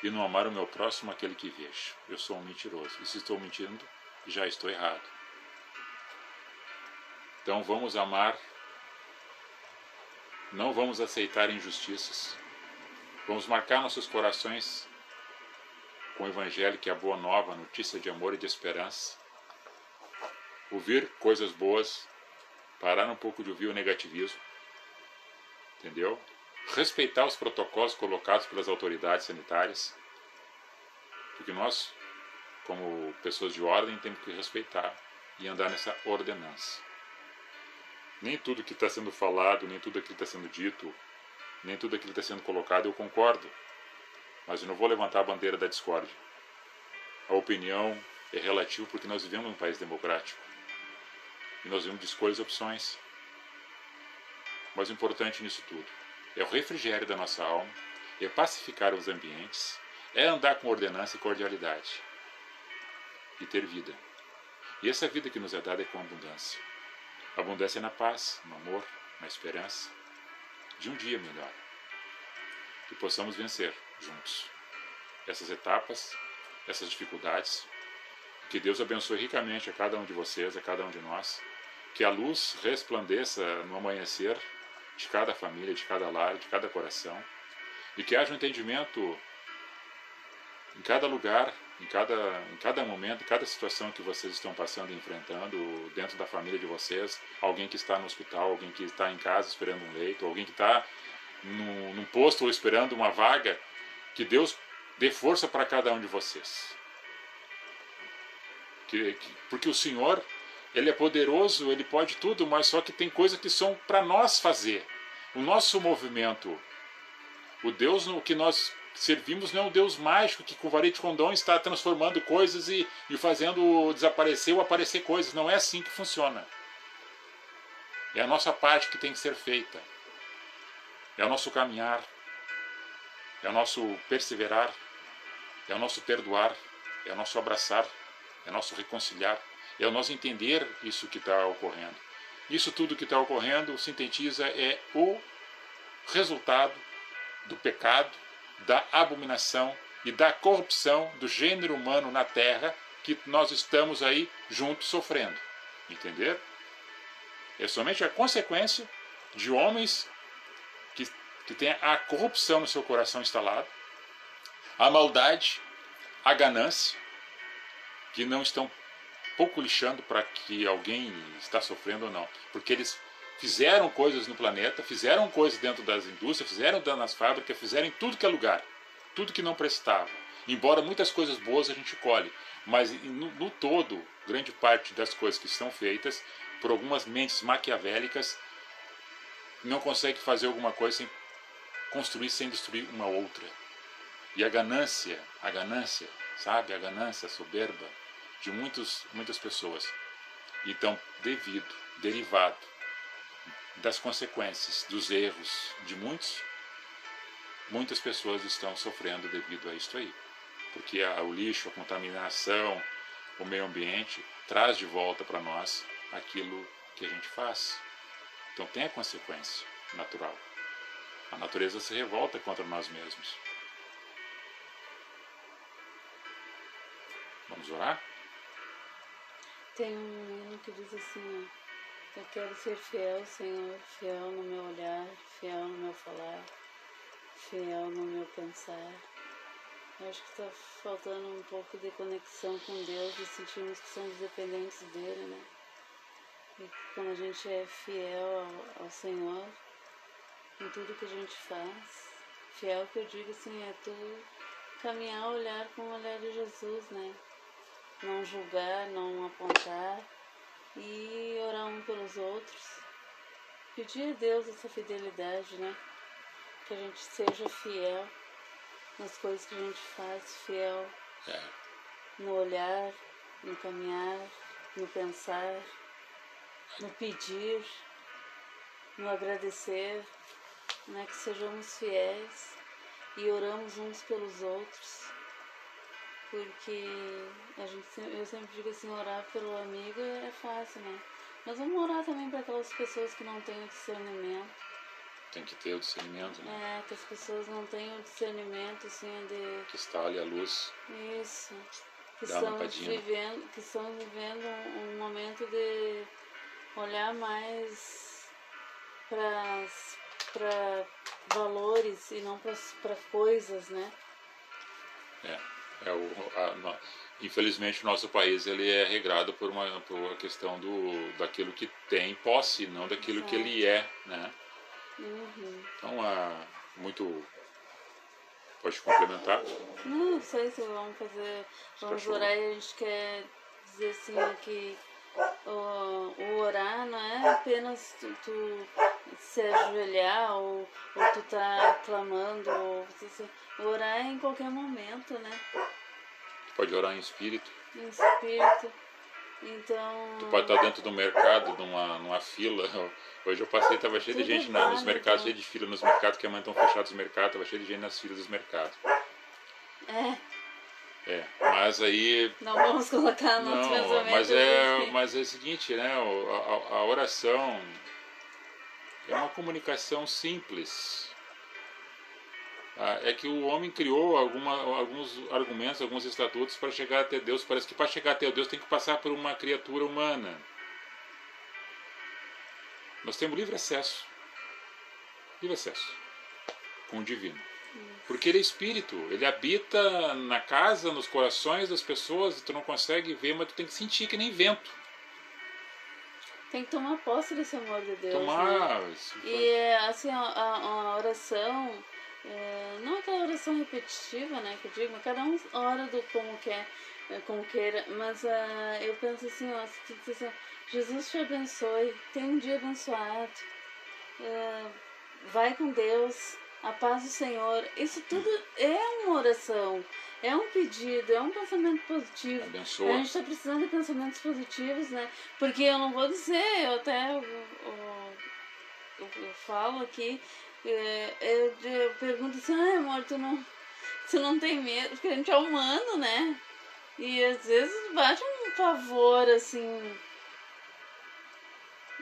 e não amar o meu próximo, aquele que vejo. Eu sou um mentiroso. E se estou mentindo, já estou errado. Então vamos amar, não vamos aceitar injustiças, vamos marcar nossos corações com o Evangelho, que é a boa nova, a notícia de amor e de esperança. Ouvir coisas boas, parar um pouco de ouvir o negativismo, entendeu? Respeitar os protocolos colocados pelas autoridades sanitárias, porque nós, como pessoas de ordem, temos que respeitar e andar nessa ordenança. Nem tudo que está sendo falado, nem tudo aquilo que está sendo dito, nem tudo aquilo que está sendo colocado eu concordo, mas eu não vou levantar a bandeira da discórdia. A opinião é relativa porque nós vivemos num país democrático e nós vivemos de escolhas e opções. Mas o importante nisso tudo é o refrigério da nossa alma, é pacificar os ambientes, é andar com ordenança e cordialidade e ter vida. E essa vida que nos é dada é com abundância. A abundância é na paz, no amor, na esperança de um dia melhor. Que possamos vencer juntos essas etapas, essas dificuldades. Que Deus abençoe ricamente a cada um de vocês, a cada um de nós. Que a luz resplandeça no amanhecer de cada família, de cada lar, de cada coração. E que haja um entendimento em cada lugar, em cada momento, em cada situação que vocês estão passando e enfrentando, dentro da família de vocês, alguém que está no hospital, alguém que está em casa esperando um leito, alguém que está num posto ou esperando uma vaga, que Deus dê força para cada um de vocês. Porque o Senhor, Ele é poderoso, Ele pode tudo, mas só que tem coisas que são para nós fazer. O nosso movimento, o Deus no que nós servimos não é um Deus mágico que com vareta de condão está transformando coisas e fazendo desaparecer ou aparecer coisas. Não é assim que funciona. É a nossa parte que tem que ser feita. É o nosso caminhar. É o nosso perseverar. É o nosso perdoar. É o nosso abraçar. É o nosso reconciliar. É o nosso entender isso que está ocorrendo. Isso tudo que está ocorrendo, sintetiza, é o resultado do pecado, da abominação e da corrupção do gênero humano na Terra que nós estamos aí juntos sofrendo. Entender? É somente a consequência de homens que têm a corrupção no seu coração instalado, a maldade, a ganância, que não estão pouco lixando para que alguém está sofrendo ou não. Porque eles fizeram coisas no planeta, fizeram coisas dentro das indústrias, fizeram nas fábricas, fizeram em tudo que é lugar, tudo que não prestava. Embora muitas coisas boas a gente colhe, mas no todo, grande parte das coisas que são feitas por algumas mentes maquiavélicas não consegue fazer alguma coisa sem construir, sem destruir uma outra. E a ganância, sabe? A ganância, a soberba de muitas pessoas. Então, derivado das consequências, dos erros de muitas pessoas estão sofrendo devido a isso aí. Porque o lixo, a contaminação, o meio ambiente traz de volta para nós aquilo que a gente faz. Então tem a consequência natural. A natureza se revolta contra nós mesmos. Vamos orar? Tem um hino que diz assim, ó, eu quero ser fiel, Senhor, fiel no meu olhar, fiel no meu falar, fiel no meu pensar. Eu acho que está faltando um pouco de conexão com Deus e sentirmos que somos dependentes dele, né? E quando a gente é fiel ao Senhor, em tudo que a gente faz, fiel que eu digo assim, é tu caminhar, olhar com o olhar de Jesus, né? Não julgar, não apontar e orar um pelos outros. Pedir a Deus essa fidelidade, né? Que a gente seja fiel nas coisas que a gente faz, fiel no olhar, no caminhar, no pensar, no pedir, no agradecer, né? Que sejamos fiéis e oramos uns pelos outros. Porque eu sempre digo assim, orar pelo amigo é fácil, né? Mas vamos orar também para aquelas pessoas que não têm o discernimento, Tem que ter o discernimento, né? Que as pessoas não têm o discernimento, assim, de... Que está ali a luz. Isso. Que Da lampadinha. estão vivendo um momento de olhar mais para valores e não para coisas, né? Infelizmente o nosso país ele é regrado por uma questão daquilo que tem posse, não daquilo que ele é, né? Então, muito... Pode complementar? Não sei se vamos orar, e a gente quer dizer assim que o orar não é apenas tu se ajoelhar ou tu tá clamando, o orar é em qualquer momento, né? Tu pode orar em espírito. Em espírito. Então... Tu pode estar dentro do mercado, numa fila. Hoje eu passei, estava cheio de gente nos mercados, cheio de fila nos mercados, que amanhã estão fechados os mercados, estava cheio de gente nas filas dos mercados. Mas aí... Não vamos colocar nosso pensamento. Mas é o seguinte, né? A oração é uma comunicação simples. É que o homem criou alguns argumentos, alguns estatutos para chegar até Deus. Parece que para chegar até Deus tem que passar por uma criatura humana. Nós temos livre acesso com o divino. Porque ele é espírito, ele habita na casa, nos corações das pessoas, e tu não consegue ver, mas tu tem que sentir que nem vento. Tem que tomar posse desse amor de Deus. Né? E assim, a oração, não aquela oração repetitiva, né, que eu digo, mas cada um ora do como queira, mas eu penso assim, Jesus te abençoe, tenha um dia abençoado, vai com Deus, a paz do Senhor. Isso tudo é uma oração, é um pedido, é um pensamento positivo. Abençoa. A gente está precisando de pensamentos positivos, né? Porque eu não vou dizer, eu falo aqui, eu pergunto assim, amor, tu não tem medo? Porque a gente é humano, né? E às vezes bate um pavor, assim.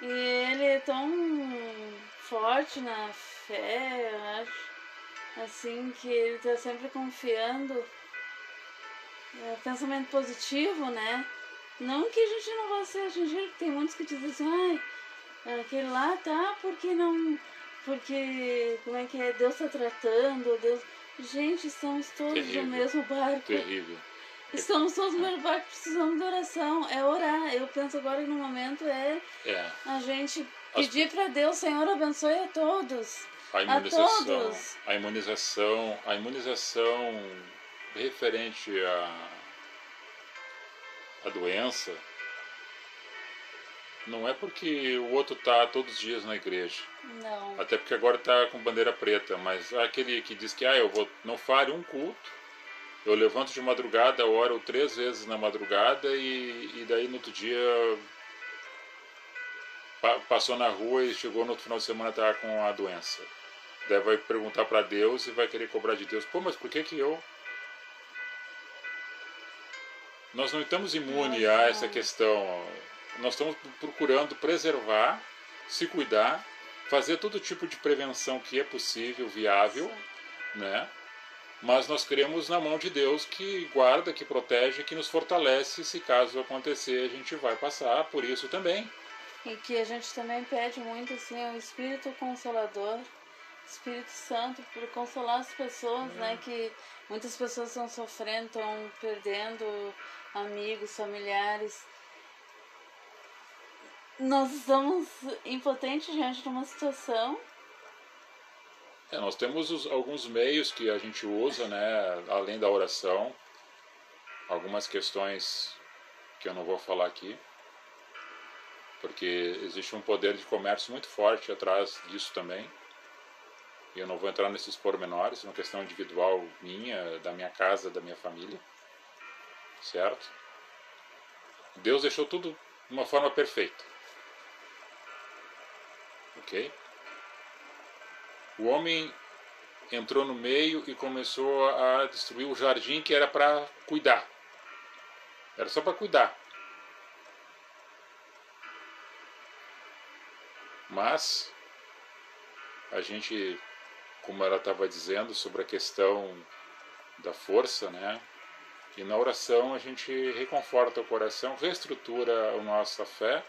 E ele é tão forte na fé, eu acho, assim, que ele tá sempre confiando. Pensamento positivo, né? Não que a gente não vá ser atingido, tem muitos que dizem assim, aquele lá tá porque não... Porque, como é que é? Deus tá tratando, Deus... Gente, estamos todos no mesmo barco. Terrível. Estamos todos no mesmo barco, precisamos de oração, é orar. Eu penso agora que no momento a gente pedir para Deus, Senhor, abençoe a todos. A imunização referente à doença não é porque o outro está todos os dias na igreja. Não. Até porque agora está com bandeira preta, mas aquele que diz que não falho um culto, eu levanto de madrugada, oro 3 vezes na madrugada e daí no outro dia passou na rua e chegou no outro final de semana estava com a doença. Daí vai perguntar para Deus e vai querer cobrar de Deus. Pô, mas por que eu... Nós não estamos imunes a essa questão. Nós estamos procurando preservar, se cuidar, fazer todo tipo de prevenção que é possível, viável, né? Mas nós queremos na mão de Deus que guarda, que protege, que nos fortalece. Se caso acontecer, a gente vai passar por isso também. E que a gente também pede muito assim, o Espírito Consolador, Espírito Santo, para consolar as pessoas, né? Que muitas pessoas estão sofrendo, estão perdendo amigos, familiares. Nós estamos impotentes diante de uma situação. Nós temos alguns meios que a gente usa, né, além da oração, algumas questões que eu não vou falar aqui, porque existe um poder de comércio muito forte atrás disso também, e eu não vou entrar nesses pormenores, é uma questão individual minha, da minha casa, da minha família, certo? Deus deixou tudo de uma forma perfeita, ok? O homem entrou no meio e começou a destruir o jardim que era para cuidar. Era só para cuidar. Mas a gente, como ela estava dizendo, sobre a questão da força, né? E na oração a gente reconforta o coração, reestrutura a nossa fé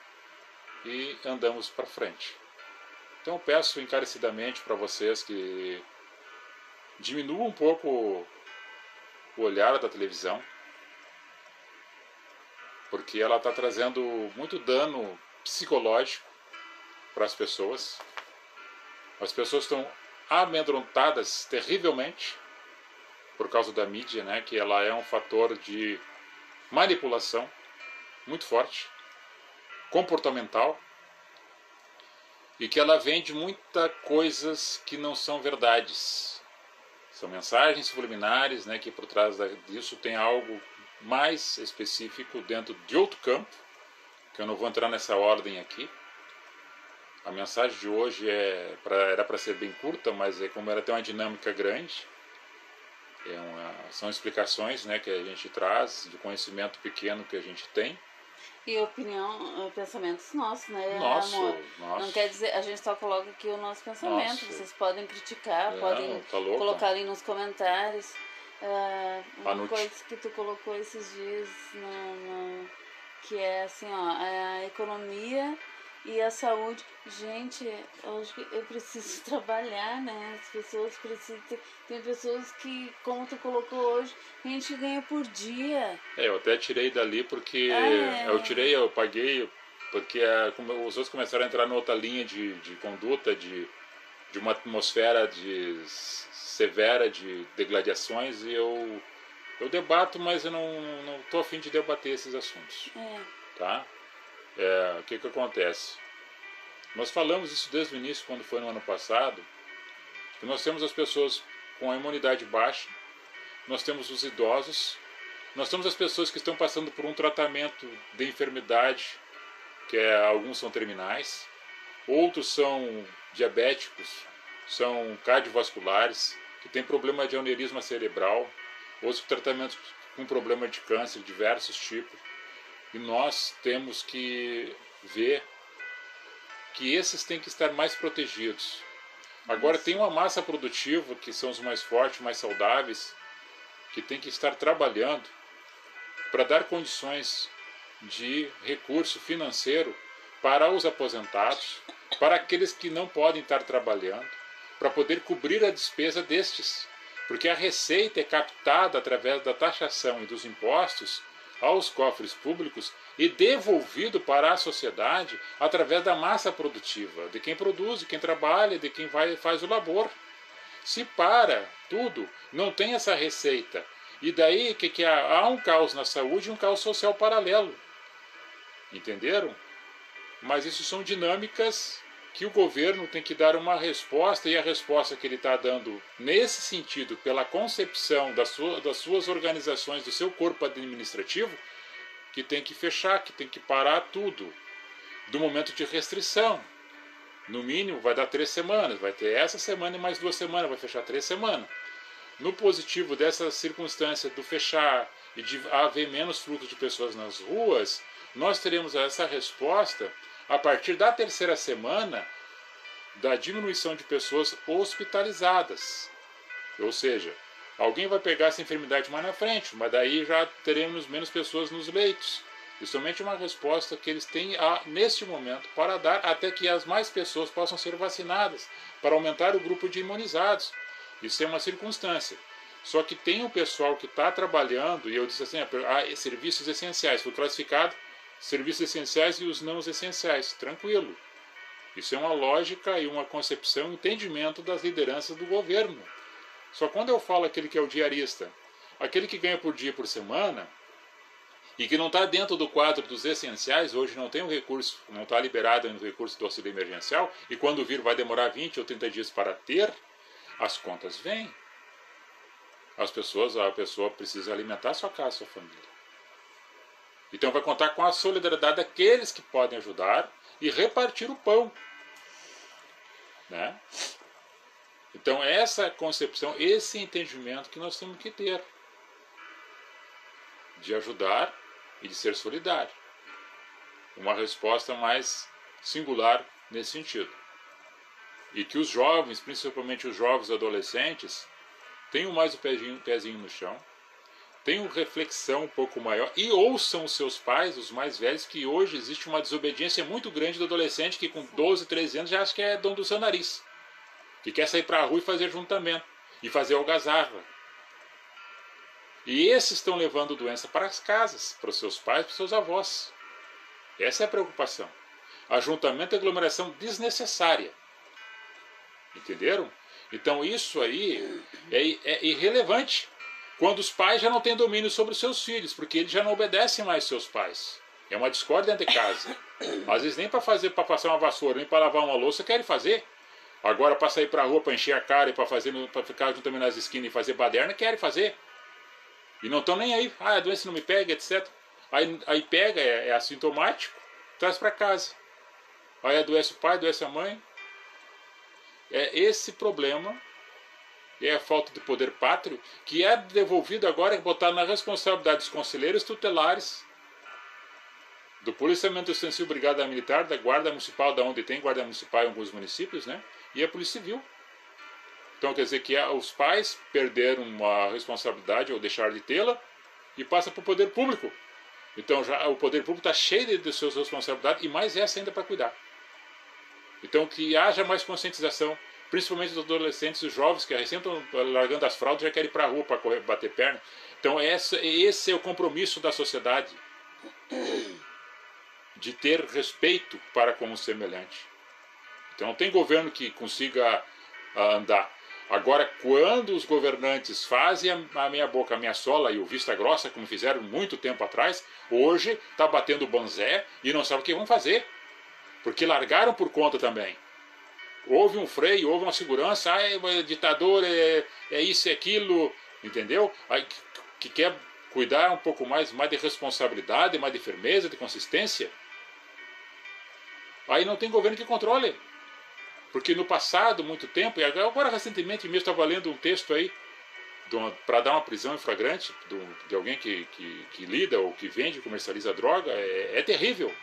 e andamos para frente. Então eu peço encarecidamente para vocês que diminuam um pouco o olhar da televisão, porque ela está trazendo muito dano psicológico para as pessoas. As pessoas estão amedrontadas terrivelmente por causa da mídia, né, que ela é um fator de manipulação muito forte, comportamental, e que ela vende muitas coisas que não são verdades. São mensagens subliminares, né, que por trás disso tem algo mais específico dentro de outro campo, que eu não vou entrar nessa ordem aqui. A mensagem de hoje era para ser bem curta, mas como ela tem uma dinâmica grande, são explicações, né, que a gente traz, de conhecimento pequeno que a gente tem. E opinião, pensamentos nossos, né, nosso, amor? Nosso. Não quer dizer, a gente só coloca aqui o nosso pensamento. Nosso. Vocês podem criticar, podem tá colocar ali nos comentários. Uma Anútil. coisa que tu colocou esses dias, que é assim, ó, a economia e a saúde. Gente, eu preciso trabalhar, né? As pessoas precisam. Tem pessoas que, como tu colocou hoje, a gente ganha por dia. Eu até tirei dali porque eu paguei, porque os outros começaram a entrar em outra linha de conduta, de uma atmosfera severa de degladiações, e eu debato, mas eu não estou a fim de debater esses assuntos. Tá? O que acontece? Nós falamos isso desde o início, quando foi no ano passado, que nós temos as pessoas com a imunidade baixa, nós temos os idosos, nós temos as pessoas que estão passando por um tratamento de enfermidade, alguns são terminais, outros são diabéticos, são cardiovasculares, que têm problema de aneurisma cerebral, outros tratamentos com problema de câncer de diversos tipos. E nós temos que ver que esses têm que estar mais protegidos. Agora tem uma massa produtiva, que são os mais fortes, mais saudáveis, que tem que estar trabalhando para dar condições de recurso financeiro para os aposentados, para aqueles que não podem estar trabalhando, para poder cobrir a despesa destes. Porque a receita é captada através da taxação e dos impostos aos cofres públicos e devolvido para a sociedade através da massa produtiva, de quem produz, de quem trabalha, de quem faz o labor. Se para tudo, não tem essa receita. E daí que há um caos na saúde e um caos social paralelo. Entenderam? Mas isso são dinâmicas que o governo tem que dar uma resposta, e a resposta que ele está dando nesse sentido, pela concepção das suas organizações, do seu corpo administrativo, que tem que fechar, que tem que parar tudo, do momento de restrição. No mínimo vai dar 3 semanas, vai ter essa semana e mais 2 semanas, vai fechar 3 semanas. No positivo dessa circunstância do fechar e de haver menos fluxo de pessoas nas ruas, nós teremos essa resposta a partir da 3ª semana da diminuição de pessoas hospitalizadas. Ou seja, alguém vai pegar essa enfermidade mais na frente, mas daí já teremos menos pessoas nos leitos. E somente uma resposta que eles têm neste momento para dar até que as mais pessoas possam ser vacinadas, para aumentar o grupo de imunizados. Isso é uma circunstância. Só que tem um pessoal que está trabalhando, e eu disse assim, serviços essenciais, foi classificado serviços essenciais e os não essenciais. Tranquilo. Isso é uma lógica e uma concepção, um entendimento das lideranças do governo. Só quando eu falo aquele que é o diarista, aquele que ganha por dia e por semana, e que não está dentro do quadro dos essenciais, hoje não tem o recurso, não está liberado no recurso do auxílio emergencial, e quando vir vai demorar 20 ou 30 dias para ter, as contas vêm. A pessoa precisa alimentar sua casa, sua família. Então vai contar com a solidariedade daqueles que podem ajudar e repartir o pão. Né? Então essa concepção, esse entendimento que nós temos que ter. De ajudar e de ser solidário. Uma resposta mais singular nesse sentido. E que os jovens, principalmente os jovens adolescentes, tenham mais o pezinho no chão, tenham reflexão um pouco maior e ouçam os seus pais, os mais velhos, que hoje existe uma desobediência muito grande do adolescente que com 12, 13 anos já acha que é dono do seu nariz, que quer sair para a rua e fazer juntamento, e fazer algazarra. E esses estão levando doença para as casas, para os seus pais, para os seus avós. Essa é a preocupação. Ajuntamento e aglomeração desnecessária. Entenderam? Então isso aí é irrelevante. Quando os pais já não têm domínio sobre os seus filhos, porque eles já não obedecem mais seus pais. É uma discórdia dentro de casa. Às vezes nem para passar uma vassoura, nem para lavar uma louça querem fazer. Agora para sair para a rua, para encher a cara e para ficar juntamente nas esquinas e fazer baderna, querem fazer. E não estão nem aí. Ah, a doença não me pega, etc. Aí pega, é assintomático, traz para casa. Aí adoece o pai, adoece a mãe. É esse problema, é a falta de poder pátrio, que é devolvido agora, botar na responsabilidade dos conselheiros tutelares, do policiamento ostensivo, brigada militar, da guarda municipal, da onde tem guarda municipal em alguns municípios, né? E a polícia civil. Então quer dizer que os pais perderam uma responsabilidade ou deixaram de tê-la e passa para o poder público. Então já o poder público está cheio de suas responsabilidades e mais essa ainda para cuidar. Então que haja mais conscientização, principalmente dos adolescentes, os jovens que recém estão largando as fraldas já querem ir para a rua para correr, bater perna. Então esse é o compromisso da sociedade, de ter respeito para com o semelhante. Então não tem governo que consiga andar. Agora, quando os governantes fazem a meia boca, a meia sola e o vista grossa, como fizeram muito tempo atrás, hoje está batendo o banzé e não sabe o que vão fazer. Porque largaram por conta também. Houve um freio, houve uma segurança, é ditador, é isso e aquilo, entendeu? Aí, que quer cuidar um pouco mais de responsabilidade, mais de firmeza, de consistência. Aí não tem governo que controle. Porque no passado, muito tempo, e agora recentemente mesmo estava lendo um texto aí, para dar uma prisão em flagrante de alguém que lida ou que vende, comercializa droga, é terrível.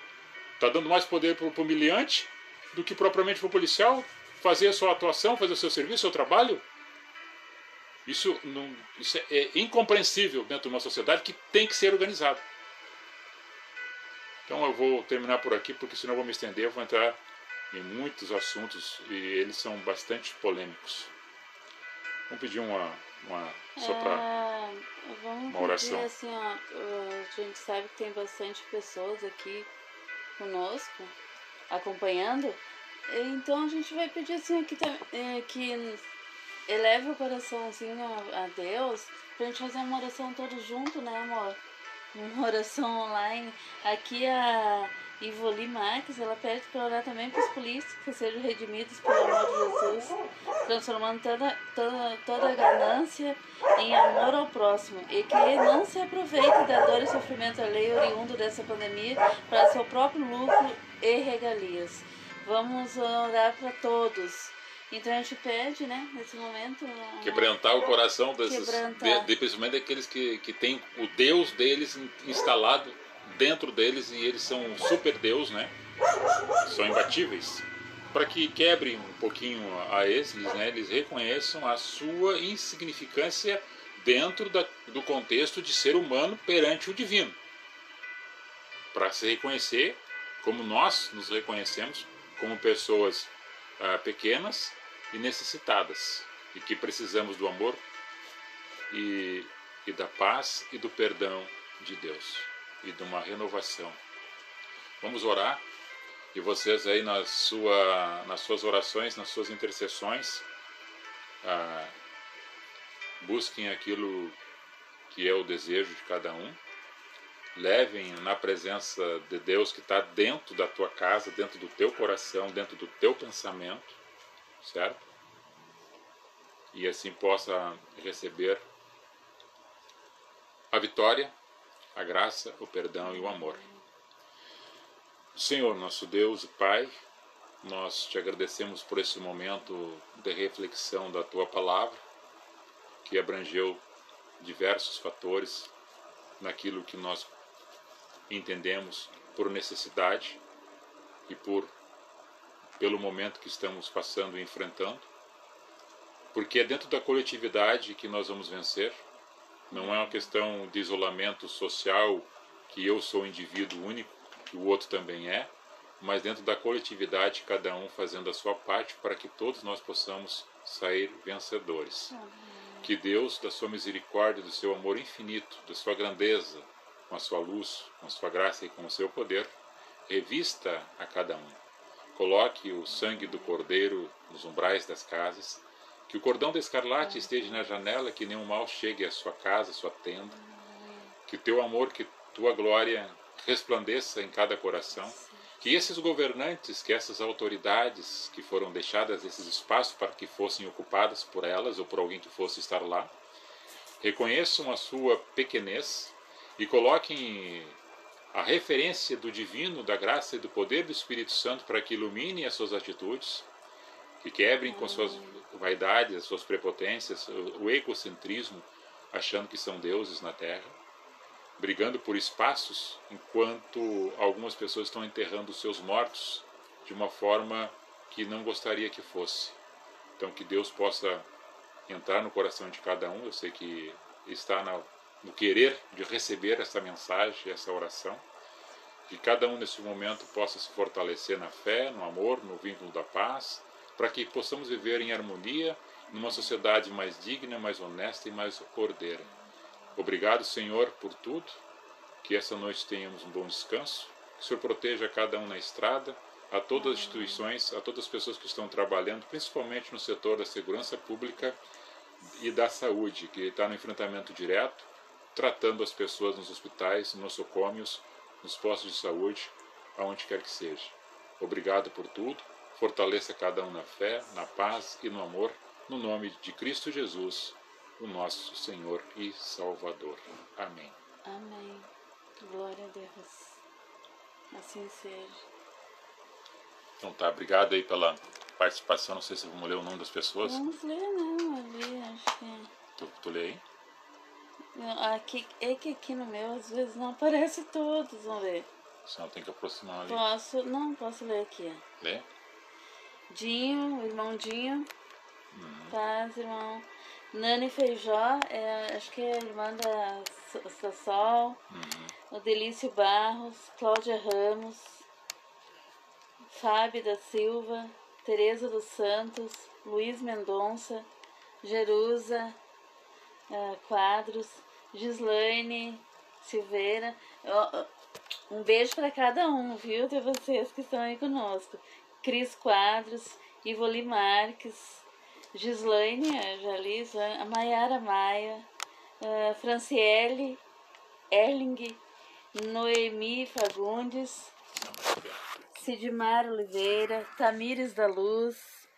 Está dando mais poder para o humilhante do que propriamente para o policial fazer a sua atuação, fazer o seu serviço, o seu trabalho. Isso é incompreensível dentro de uma sociedade que tem que ser organizada. Então eu vou terminar por aqui, porque senão eu vou me estender, eu vou entrar em muitos assuntos e eles são bastante polêmicos. Vamos pedir só para uma oração. Pedir, assim, ó, a gente sabe que tem bastante pessoas aqui conosco, acompanhando, então a gente vai pedir assim que eleve o coraçãozinho a Deus, pra gente fazer uma oração todos juntos, né, amor? Uma oração online. Aqui a Ivoli Marques, ela pede para orar também para os polícias que sejam redimidos pelo amor de Jesus, transformando toda a ganância em amor ao próximo, e que não se aproveite da dor e sofrimento alheio oriundo dessa pandemia para seu próprio lucro e regalias. Vamos orar para todos. Então a gente pede, né, nesse momento... Quebrantar o coração principalmente daqueles que têm o Deus deles instalado dentro deles, e eles são um super Deus, né? São imbatíveis. Para que quebrem um pouquinho a eles, né? Eles reconheçam a sua insignificância dentro do contexto de ser humano perante o divino. Para se reconhecer como nós nos reconhecemos, como pessoas pequenas e necessitadas, e que precisamos do amor e da paz e do perdão de Deus, e de uma renovação. Vamos orar, e vocês aí nas suas orações, nas suas intercessões, busquem aquilo que é o desejo de cada um, levem na presença de Deus que está dentro da tua casa, dentro do teu coração, dentro do teu pensamento, certo? E assim possa receber a vitória, a graça, o perdão e o amor. Senhor, nosso Deus e Pai, nós te agradecemos por esse momento de reflexão da tua palavra, que abrangeu diversos fatores naquilo que nós entendemos por necessidade e por pelo momento que estamos passando e enfrentando, porque é dentro da coletividade que nós vamos vencer. Não é uma questão de isolamento social, que eu sou um indivíduo único, que o outro também é, mas dentro da coletividade, cada um fazendo a sua parte para que todos nós possamos sair vencedores. Que Deus, da sua misericórdia, do seu amor infinito, da sua grandeza, com a sua luz, com a sua graça e com o seu poder, revista a cada um. Coloque o sangue do Cordeiro nos umbrais das casas, que o cordão da escarlate esteja na janela, que nenhum mal chegue à sua casa, à sua tenda, que teu amor, que tua glória resplandeça em cada coração, que esses governantes, que essas autoridades que foram deixadas esses espaços para que fossem ocupadas por elas ou por alguém que fosse estar lá, reconheçam a sua pequenez e coloquem a referência do divino, da graça e do poder do Espírito Santo para que ilumine as suas atitudes, que quebrem com suas vaidades, as suas prepotências, o egocentrismo, achando que são deuses na terra, brigando por espaços, enquanto algumas pessoas estão enterrando os seus mortos de uma forma que não gostaria que fosse. Então que Deus possa entrar no coração de cada um. Eu sei que está no querer de receber essa mensagem, essa oração, que cada um nesse momento possa se fortalecer na fé, no amor, no vínculo da paz, para que possamos viver em harmonia, numa sociedade mais digna, mais honesta e mais ordeira. Obrigado, Senhor, por tudo, que essa noite tenhamos um bom descanso, que o Senhor proteja cada um na estrada, a todas as instituições, a todas as pessoas que estão trabalhando, principalmente no setor da segurança pública e da saúde, que está no enfrentamento direto, tratando as pessoas nos hospitais, nos nosocômios, nos postos de saúde, aonde quer que seja. Obrigado por tudo, fortaleça cada um na fé, na paz e no amor, no nome de Cristo Jesus, o nosso Senhor e Salvador. Amém. Amém. Glória a Deus. Assim seja. Então tá, obrigado aí pela participação. Não sei se vamos ler o nome das pessoas. Vamos ler, não, ali, acho que... Tu lê aí? Aqui, é que aqui no meu, às vezes, não aparece todos, vamos ver. Senão tem que aproximar ali. Posso ler aqui. Lê? Dinho, irmão Dinho. Paz, irmão. Nani Feijó, acho que é irmã da Sol. O Delício Barros, Cláudia Ramos, Fábio da Silva, Tereza dos Santos, Luiz Mendonça, Jerusa Quadros, Gislaine Silveira. Um beijo para cada um, viu, de vocês que estão aí conosco. Cris Quadros, Ivoli Marques, Gislaine, já li, a Maiara Maia, Franciele Erling, Noemi Fagundes, Sidmar Oliveira, Tamires da Luz,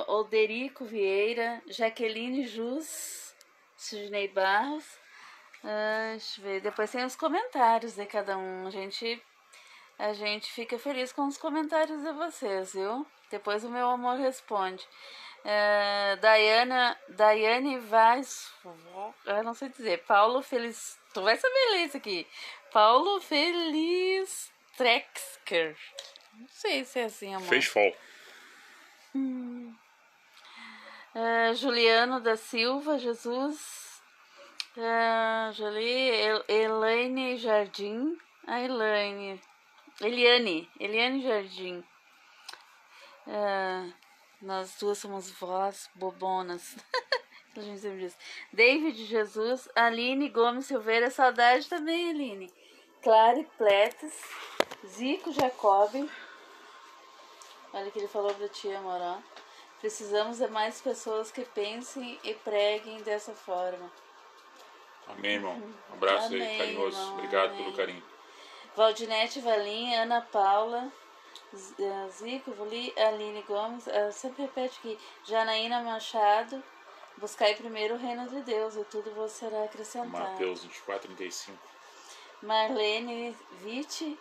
Oderico Vieira, Jaqueline Jus, Sidney Barros. Deixa eu ver. Depois tem os comentários de cada um. A gente fica feliz com os comentários de vocês, viu? Depois o meu amor responde. Daiane Vaz, eu não sei dizer. Paulo Feliz, tu vai saber ler isso aqui. Paulo Feliz Trexker. Não sei se é assim, amor. Fez fall. Juliano da Silva, Jesus. Elaine Jardim. Eliane Jardim. Nós duas somos vós bobonas. A gente sempre diz. David Jesus, Aline Gomes Silveira, saudade também, Aline. Clare Pletes, Zico Jacobi. Olha o que ele falou pra ti, amor, ó. Precisamos de mais pessoas que pensem e preguem dessa forma. Amém, irmão. Um abraço. Amém, aí, carinhoso. Irmão, obrigado pelo carinho. Valdinete Valim, Ana Paula, Zico, Aline Gomes, sempre repete aqui, Janaína Machado, buscai primeiro o reino de Deus e tudo vos será acrescentado. Mateus 24, 35. Marlene Vitti,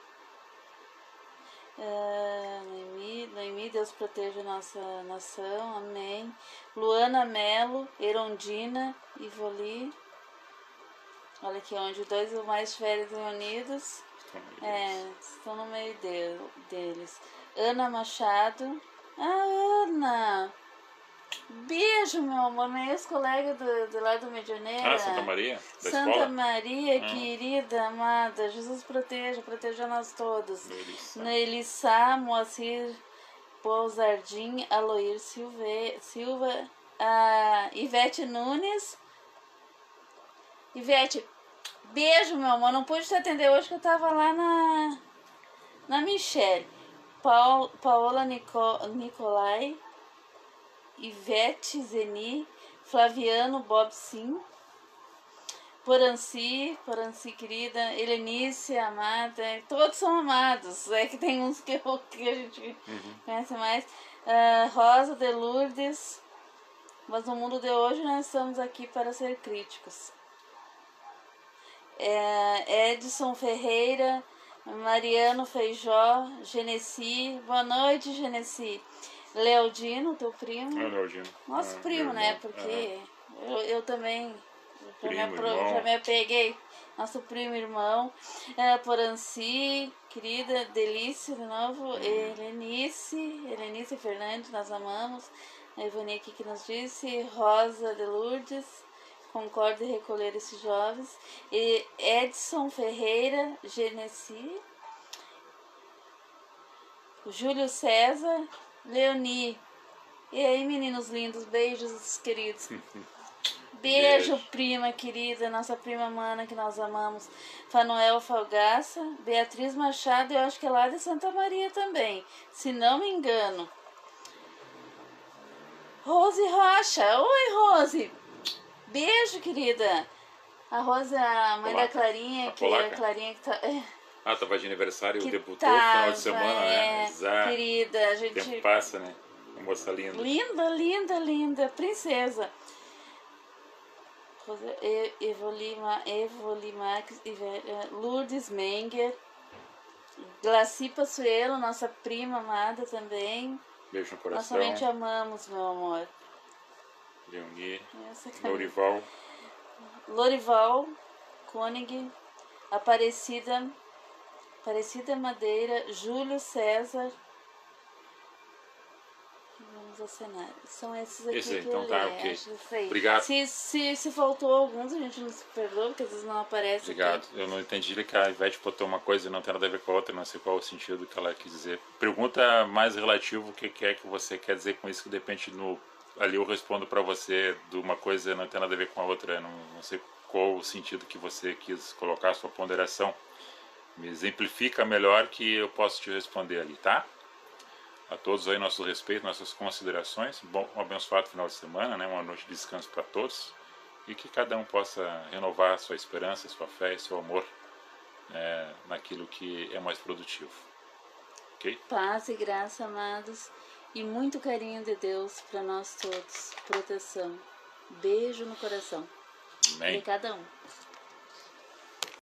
Noemi, Deus proteja a nossa nação, amém. Luana Melo, Erondina, Ivoli, olha aqui, onde dois ou mais estiverem reunidos, estão no meio deles. Ana Machado. Ah, Ana! Beijo, meu amor, minha ex-colega do lá do Medianeira. Ah, Santa Maria? Da Santa escola? Maria, querida, amada, Jesus proteja nós todos. Noelissa. Noelissa, Moacir Pousardim, Aloir Silva, a Ivete Nunes. Ivete, beijo, meu amor, não pude te atender hoje que eu tava lá na Michelle. Paola Nicolai, Ivete Zeni, Flaviano Bob Sim, Poranci querida, Helenice, amada, todos são amados, é que tem uns que a gente conhece mais. Rosa de Lourdes, mas no mundo de hoje nós estamos aqui para ser críticos. Edson Ferreira, Mariano Feijó, Genesi, boa noite, Genesi. Leodino, teu primo. Leodino. Nosso primo, né? Irmão. Porque eu também Irmão. já me apeguei. Nosso primo, irmão. Poranci, querida, Delícia de novo. Helenice Fernandes, nós amamos. A Ivani aqui que nos disse. Rosa de Lourdes, concordo em recolher esses jovens. E Edson Ferreira, Genesi. Júlio César, Leoni. E aí, meninos lindos, beijos, queridos. Beijo, prima querida, nossa prima mana que nós amamos. Fanuel Falgaça, Beatriz Machado, eu acho que é lá de Santa Maria também, se não me engano. Rose Rocha, oi Rose, beijo querida. A Rose é a mãe da Clarinha, que é a Clarinha que tá... Tava de aniversário, que debutou no final de semana, né? Exato. Querida, a gente... O tempo passa, né? Uma moça linda. Linda, princesa. Evoli Max, Lourdes Menger, Glaci Passuelo, nossa prima amada também. Beijo no coração. Nós somente amamos, meu amor. Leoni, Lorival, Koenig, Aparecida Madeira, Júlio César. Vamos ao cenário. São esses aqui que então eu tá, li. ok. Obrigado. Se faltou alguns, a gente não se perdoa, porque às vezes não aparece. Obrigado. Aqui. Eu não entendi que a Ivete botou uma coisa e não tem nada a ver com a outra, não sei qual o sentido que ela quis dizer. Pergunta mais relativo o que é que você quer dizer com isso, que de repente ali eu respondo para você de uma coisa não tem nada a ver com a outra. Não sei qual o sentido que você quis colocar a sua ponderação. Me exemplifica melhor que eu posso te responder ali, tá? A todos aí nosso respeito, nossas considerações. Um abençoado final de semana, né? Uma noite de descanso para todos. E que cada um possa renovar sua esperança, sua fé e seu amor naquilo que é mais produtivo. Ok? Paz e graça, amados. E muito carinho de Deus para nós todos. Proteção. Beijo no coração. Amém. De cada um.